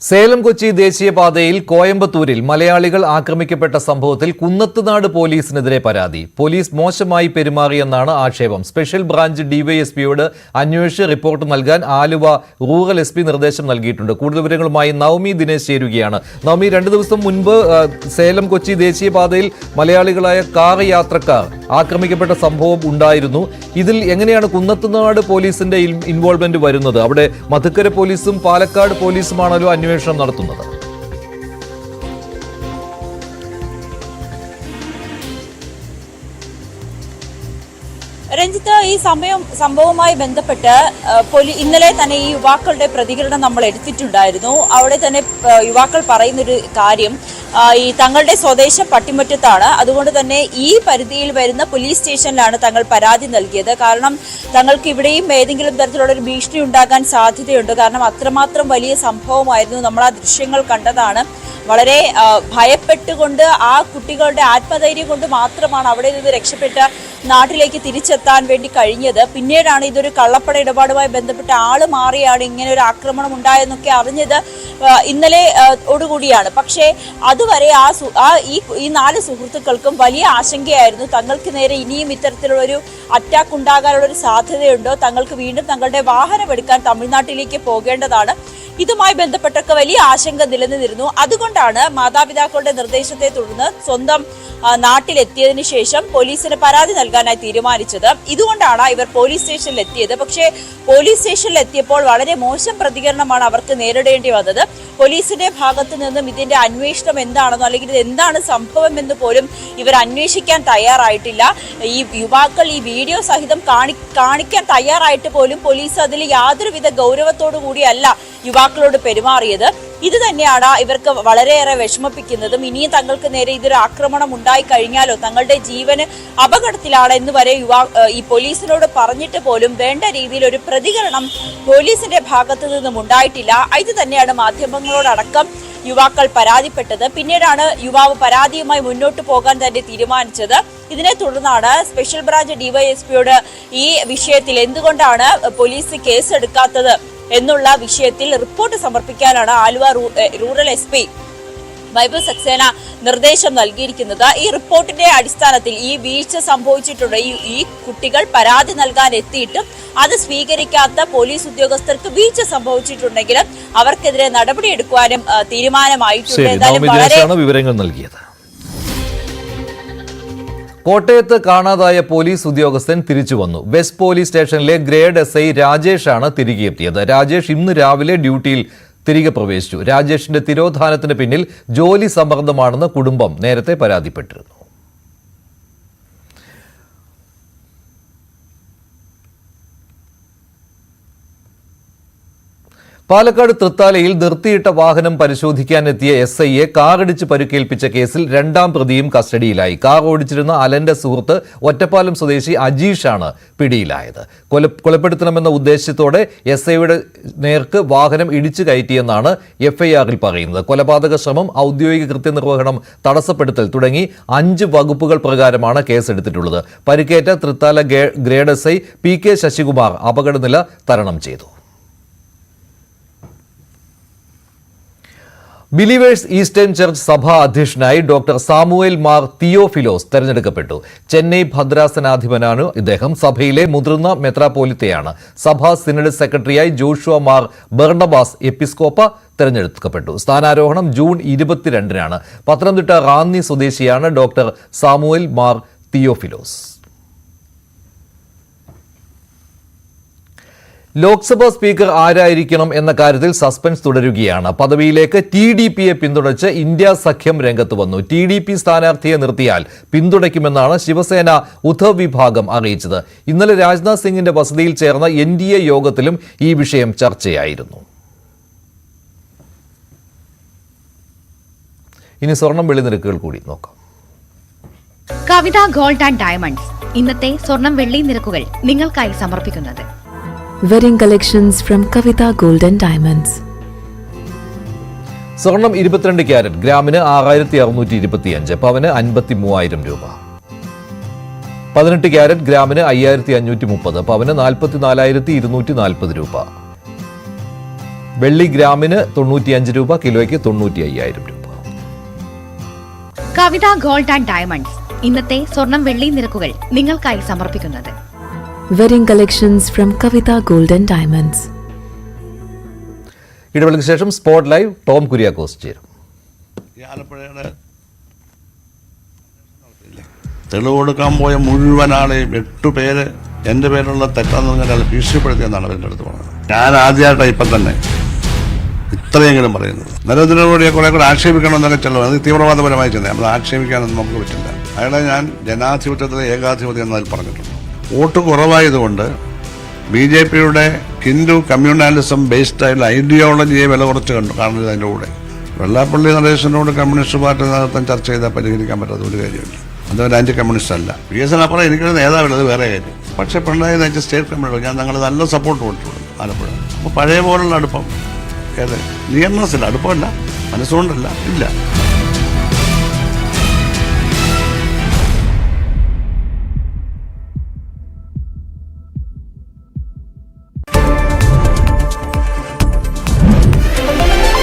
സേലം കൊച്ചി ദേശീയപാതയിൽ കോയമ്പത്തൂരിൽ മലയാളികൾ ആക്രമിക്കപ്പെട്ട സംഭവത്തിൽ കുന്നത്തുനാട് പോലീസിനെതിരെ പരാതി. പോലീസ് മോശമായി പെരുമാറിയെന്നാണ് ആക്ഷേപം. സ്പെഷ്യൽ ബ്രാഞ്ച് ഡിവൈഎസ്പിയോട് അന്വേഷിച്ച് റിപ്പോർട്ട് നൽകാൻ ആലുവ റൂറൽ എസ്പി നിർദ്ദേശം നൽകിയിട്ടുണ്ട്. കൂടുതൽ വിവരങ്ങളുമായി നവമി ദിനേശ് ചേരുകയാണ്. നവമി, 2 ദിവസം മുൻപ് സേലം കൊച്ചി ദേശീയപാതയിൽ മലയാളികളായ കാർ യാത്രക്കാർ ആക്രമിക്കപ്പെട്ട സംഭവം ഉണ്ടായിരുന്നു. ഇതിൽ എങ്ങനെയാണ് കുന്നത്തുനാട് പോലീസിന്റെ ഇൻവോൾവ്മെന്റ് വരുന്നത്? അവിടെ മധുക്കര പോലീസും പാലക്കാട് പോലീസുമാണല്ലോ അന്വേഷണം നടത്തുന്നത്. രഞ്ജിത്ത്, ഈ സംഭവവുമായി ബന്ധപ്പെട്ട് ഇന്നലെ തന്നെ ഈ യുവാക്കളുടെ പ്രതികരണം നമ്മൾ എടുത്തിട്ടുണ്ടായിരുന്നു. അവിടെ തന്നെ യുവാക്കൾ പറയുന്നൊരു കാര്യം, ഈ തങ്ങളുടെ സ്വദേശം പട്ടിമറ്റത്താണ്. അതുകൊണ്ട് തന്നെ ഈ പരിധിയിൽ വരുന്ന പോലീസ് സ്റ്റേഷനിലാണ് തങ്ങൾ പരാതി നൽകിയത്. കാരണം തങ്ങൾക്ക് ഇവിടെയും ഏതെങ്കിലും തരത്തിലുള്ള ഒരു ഭീഷണി ഉണ്ടാകാൻ സാധ്യതയുണ്ട്. കാരണം അത്രമാത്രം വലിയ സംഭവമായിരുന്നു. നമ്മൾ ആ ദൃശ്യങ്ങൾ കണ്ടതാണ്. വളരെ ഭയപ്പെട്ടുകൊണ്ട് ആ കുട്ടികളുടെ ആത്മധൈര്യം കൊണ്ട് മാത്രമാണ് അവിടെ നിന്ന് രക്ഷപ്പെട്ട് നാട്ടിലേക്ക് തിരിച്ചെത്താൻ വേണ്ടി കഴിഞ്ഞത്. പിന്നീടാണ് ഇതൊരു കള്ളപ്പണ ഇടപാടുമായി ബന്ധപ്പെട്ട് ആള് മാറിയാണ് ഇങ്ങനെ ഒരു ആക്രമണം ഉണ്ടായെന്നൊക്കെ അറിഞ്ഞത് ഇന്നലെ ഓടുകൂടിയാണ്. പക്ഷേ അതുവരെ ഈ 4 സുഹൃത്തുക്കൾക്കും വലിയ ആശങ്കയായിരുന്നു. തങ്ങൾക്ക് നേരെ ഇനിയും ഇത്തരത്തിലുള്ളൊരു അറ്റാക്ക് ഉണ്ടാകാനുള്ളൊരു സാധ്യതയുണ്ടോ, തങ്ങൾക്ക് വീണ്ടും തങ്ങളുടെ വാഹനം എടുക്കാൻ തമിഴ്നാട്ടിലേക്ക് പോകേണ്ടതാണ്. ഇതുമായി ബന്ധപ്പെട്ടൊക്കെ വലിയ ആശങ്ക നിലനിന്നിരുന്നു. അതുകൊണ്ടാണ് മാതാപിതാക്കളുടെ നിർദ്ദേശത്തെ തുടർന്ന് സ്വന്തം നാട്ടിലെത്തിയതിനു ശേഷം പോലീസിന് പരാതി നൽകാനായി തീരുമാനിച്ചത്. ഇതുകൊണ്ടാണ് ഇവർ പോലീസ് സ്റ്റേഷനിൽ എത്തിയത്. പക്ഷേ പോലീസ് സ്റ്റേഷനിൽ എത്തിയപ്പോൾ വളരെ മോശം പ്രതികരണമാണ് അവർക്ക് നേരിടേണ്ടി വന്നത്. പോലീസിന്റെ ഭാഗത്തു നിന്നും ഇതിന്റെ അന്വേഷണം എന്താണെന്നോ അല്ലെങ്കിൽ ഇത് എന്താണ് സംഭവം എന്ന് പോലും ഇവർ അന്വേഷിക്കാൻ തയ്യാറായിട്ടില്ല. ഈ യുവാക്കൾ ഈ വീഡിയോ സഹിതം കാണിക്കാൻ തയ്യാറായിട്ട് പോലും പോലീസ് അതിൽ യാതൊരുവിധ ഗൗരവത്തോടു കൂടിയല്ല യുവാക്കളോട് പെരുമാറിയത്. ഇത് തന്നെയാണ് ഇവർക്ക് വളരെയേറെ വിഷമിപ്പിക്കുന്നതും. ഇനിയും തങ്ങൾക്ക് നേരെ ഇതൊരു ആക്രമണം ഉണ്ടായി കഴിഞ്ഞാലോ തങ്ങളുടെ ജീവന് അപകടത്തിലാണ് എന്ന് വരെ ഈ പോലീസിനോട് പറഞ്ഞിട്ട് പോലും വേണ്ട രീതിയിൽ ഒരു പ്രതികരണം പോലീസിന്റെ ഭാഗത്തു നിന്നും ഉണ്ടായിട്ടില്ല. ഇത് തന്നെയാണ് മാധ്യമങ്ങളോടടക്കം യുവാക്കൾ പരാതിപ്പെട്ടത്. പിന്നീടാണ് യുവാവ് പരാതിയുമായി മുന്നോട്ട് പോകാൻ തന്നെ തീരുമാനിച്ചത്. ഇതിനെ തുടർന്നാണ് സ്പെഷ്യൽ ബ്രാഞ്ച് ഡിവൈഎസ്പിയോട് ഈ വിഷയത്തിൽ എന്തുകൊണ്ടാണ് പോലീസ് കേസെടുക്കാത്തത് എന്നുള്ള വിഷയത്തിൽ റിപ്പോർട്ട് സമർപ്പിക്കാനാണ് ആലുവ റൂറൽ എസ്പി ബൈബിൾ സക്സേന നിർദ്ദേശം നൽകിയിരിക്കുന്നത്. ഈ റിപ്പോർട്ടിന്റെ അടിസ്ഥാനത്തിൽ ഈ വീഴ്ച സംഭവിച്ചിട്ടുണ്ട്. ഈ കുട്ടികൾ പരാതി നൽകാൻ എത്തിയിട്ടും അത് സ്വീകരിക്കാത്ത പോലീസ് ഉദ്യോഗസ്ഥർക്ക് വീഴ്ച സംഭവിച്ചിട്ടുണ്ടെങ്കിലും അവർക്കെതിരെ നടപടിയെടുക്കുവാനും തീരുമാനമായിട്ടുണ്ട്. എന്തായാലും വളരെ വിവരങ്ങൾ നൽകിയത്. കോട്ടയത്ത് കാണാതായ പോലീസ് ഉദ്യോഗസ്ഥൻ തിരിച്ചു വന്നു. വെസ്റ്റ് പോലീസ് സ്റ്റേഷനിലെ ഗ്രേഡ് SI രാജേഷാണ് തിരികെ എത്തിയത്. രാജേഷ് ഇന്ന് രാവിലെ ഡ്യൂട്ടിയിൽ തിരികെ പ്രവേശിച്ചു. രാജേഷിന്റെ തിരോധാനത്തിന് പിന്നിൽ ജോലി സമ്മർദ്ദമാണെന്ന് കുടുംബം നേരത്തെ പരാതിപ്പെട്ടിരുന്നു. പാലക്കാട് തൃത്താലയിൽ നിർത്തിയിട്ട വാഹനം പരിശോധിക്കാനെത്തിയ SIയെ കാറിടിച്ച് പരിക്കേൽപ്പിച്ച കേസിൽ 2ാം പ്രതിയും കസ്റ്റഡിയിലായി. കാർ ഓടിച്ചിരുന്ന അലന്റെ സുഹൃത്ത് ഒറ്റപ്പാലം സ്വദേശി അജീഷാണ് പിടിയിലായത്. കൊലപ്പെടുത്തണമെന്ന ഉദ്ദേശത്തോടെ SIയുടെ നേർക്ക് വാഹനം ഇടിച്ചു കയറ്റിയെന്നാണ് FIRൽ പറയുന്നത്. കൊലപാതക ശ്രമം, ഔദ്യോഗിക കൃത്യനിർവഹണം തടസ്സപ്പെടുത്തൽ തുടങ്ങി 5 വകുപ്പുകൾ പ്രകാരമാണ് കേസെടുത്തിട്ടുള്ളത്. പരിക്കേറ്റ Thrithala grade SI PK Sasikumar അപകടനില തരണം ചെയ്തു. ബിലീവേഴ്സ് ഈസ്റ്റേൺ ചർച്ച് സഭാ അധ്യക്ഷനായി ഡോക്ടർ സാമുവേൽ മാർ തിയോഫിലോസ് തെരഞ്ഞെടുക്കപ്പെട്ടു. ചെന്നൈ ഭദ്രാസനാധിപനാണ് ഇദ്ദേഹം. സഭയിലെ മുതിർന്ന മെത്രാപ്പോലിത്തയാണ്. സഭാ സിനഡ് സെക്രട്ടറിയായി ജോഷുവ മാർ ബർണബാസ് എപ്പിസ്കോപ്പ തെരഞ്ഞെടുക്കപ്പെട്ടു. സ്ഥാനാരോഹണം ജൂൺ 22-നാണ്. പത്തനംതിട്ട റാന്നി സ്വദേശിയാണ് doctor Samuel Mar Theophilos. Lok Sabha speaker ആരായിരിക്കണം എന്ന കാര്യത്തിൽ സസ്പെൻസ് തുടരുകയാണ്. പദവിയിലേക്ക് TDPയെ പിന്തുണച്ച് ഇന്ത്യ സഖ്യം രംഗത്ത് വന്നു. TDP സ്ഥാനാർത്ഥിയെ നിർത്തിയാൽ പിന്തുണയ്ക്കുമെന്നാണ് ശിവസേന ഉദ്ധവ് വിഭാഗം അറിയിച്ചത്. ഇന്നലെ രാജ്നാഥ് സിംഗിന്റെ വസതിയിൽ ചേർന്ന NDA യോഗത്തിലും ഈ വിഷയം ചർച്ചയായിരുന്നു. ഇനി സ്വർണം വെള്ളി നിരക്കുകൾ കൂടി നോക്കാം. കവിത ഗോൾഡ് ആൻഡ് ഡയമണ്ട്സ് ഇന്നത്തെ സ്വർണം വെള്ളി നിരക്കുകൾ നിങ്ങൾക്കായി സമർപ്പിക്കുന്നത് wedding collections from Kavitha gold and diamonds. സ്വർണം 22 ക്യാരറ്റ് ഗ്രാമിന് 6625, പവന് 53,000 രൂപ. 18 ക്യാരറ്റ് ഗ്രാമിന് 5530, പവന് 44,240 രൂപ. വെള്ളി ഗ്രാമിന് 95 രൂപ, കിലോയ്ക്ക് 95,000 രൂപ. കവിത ഗോൾഡ് ആൻഡ് ഡയമണ്ട്സ് ഇന്നത്തെ സ്വർണം വെള്ളി നിരക്കുകൾ നിങ്ങൾക്കായി സമർപ്പിക്കുന്നത് wedding collections from Kavitha gold and diamonds. ഇടവേളയ്ക്ക് ശേഷം സ്പോട്ട് ലൈവ് ടോം കുര്യാക്കോസ് ചേരും. ഈ ആലപ്പുഴയുടെ തെളിവ് കൊടുക്കാൻ പോയ മുഴുവൻ ആളെയും 8 പേര് എൻ്റെ പേരുള്ള തെറ്റാന്ന് പറഞ്ഞാൽ ഭീഷണിപ്പെടുത്തിയെന്നാണ് അവരുടെ അടുത്ത് പറഞ്ഞത്. ഞാൻ ആദ്യമായിട്ടാണ് ഇപ്പം തന്നെ ഇത്രയെങ്കിലും പറയുന്നത്. നരേന്ദ്രമോദിയെ കുറെ കൂടെ ആക്ഷേപിക്കണമെന്നൊക്കെ ചെല്ലും, അത് തീവ്രവാദപരമായി ചെന്നത്. നമ്മൾ ആക്ഷേപിക്കാനൊന്നും നമുക്ക് പറ്റില്ല. അയാളെ ഞാൻ ജനാധിപത്യത്തിലെ ഏകാധിപത്യം എന്നതിൽ പറഞ്ഞിട്ടുണ്ട്. വോട്ട് കുറവായതുകൊണ്ട് BJPയുടെ ഹിന്ദു കമ്മ്യൂണാലിസം ബേസ്ഡ് ആയിട്ടുള്ള ഐഡിയോളജിയെ വില കുറച്ച് കാണുന്നത് അതിൻ്റെ കൂടെ. വെള്ളാപ്പള്ളി നടേശനോട് കമ്മ്യൂണിസ്റ്റ് പാർട്ടി നേതൃത്വം ചർച്ച ചെയ്താൽ പരിഹരിക്കാൻ പറ്റാത്ത ഒരു കാര്യമില്ല. അതൊരു ആൻറ്റി കമ്മ്യൂണിസ്റ്റ് അല്ല. PSനപ്പുറം എനിക്കൊരു നേതാവില്ല, വേറെ കാര്യം. പക്ഷേ പിണറായി നയിച്ച സ്റ്റേറ്റ് കമ്മ്യൂണിസ്റ്റ് ഞാൻ ഞങ്ങൾ നല്ല സപ്പോർട്ട് കൊടുത്തിട്ടുണ്ട് ആലപ്പുഴ. അപ്പോൾ പഴയ പോലുള്ള അടുപ്പം ഏത് നിയമസില്ല, അടുപ്പമല്ല, മനസ്സുകൊണ്ടല്ല, ഇല്ല.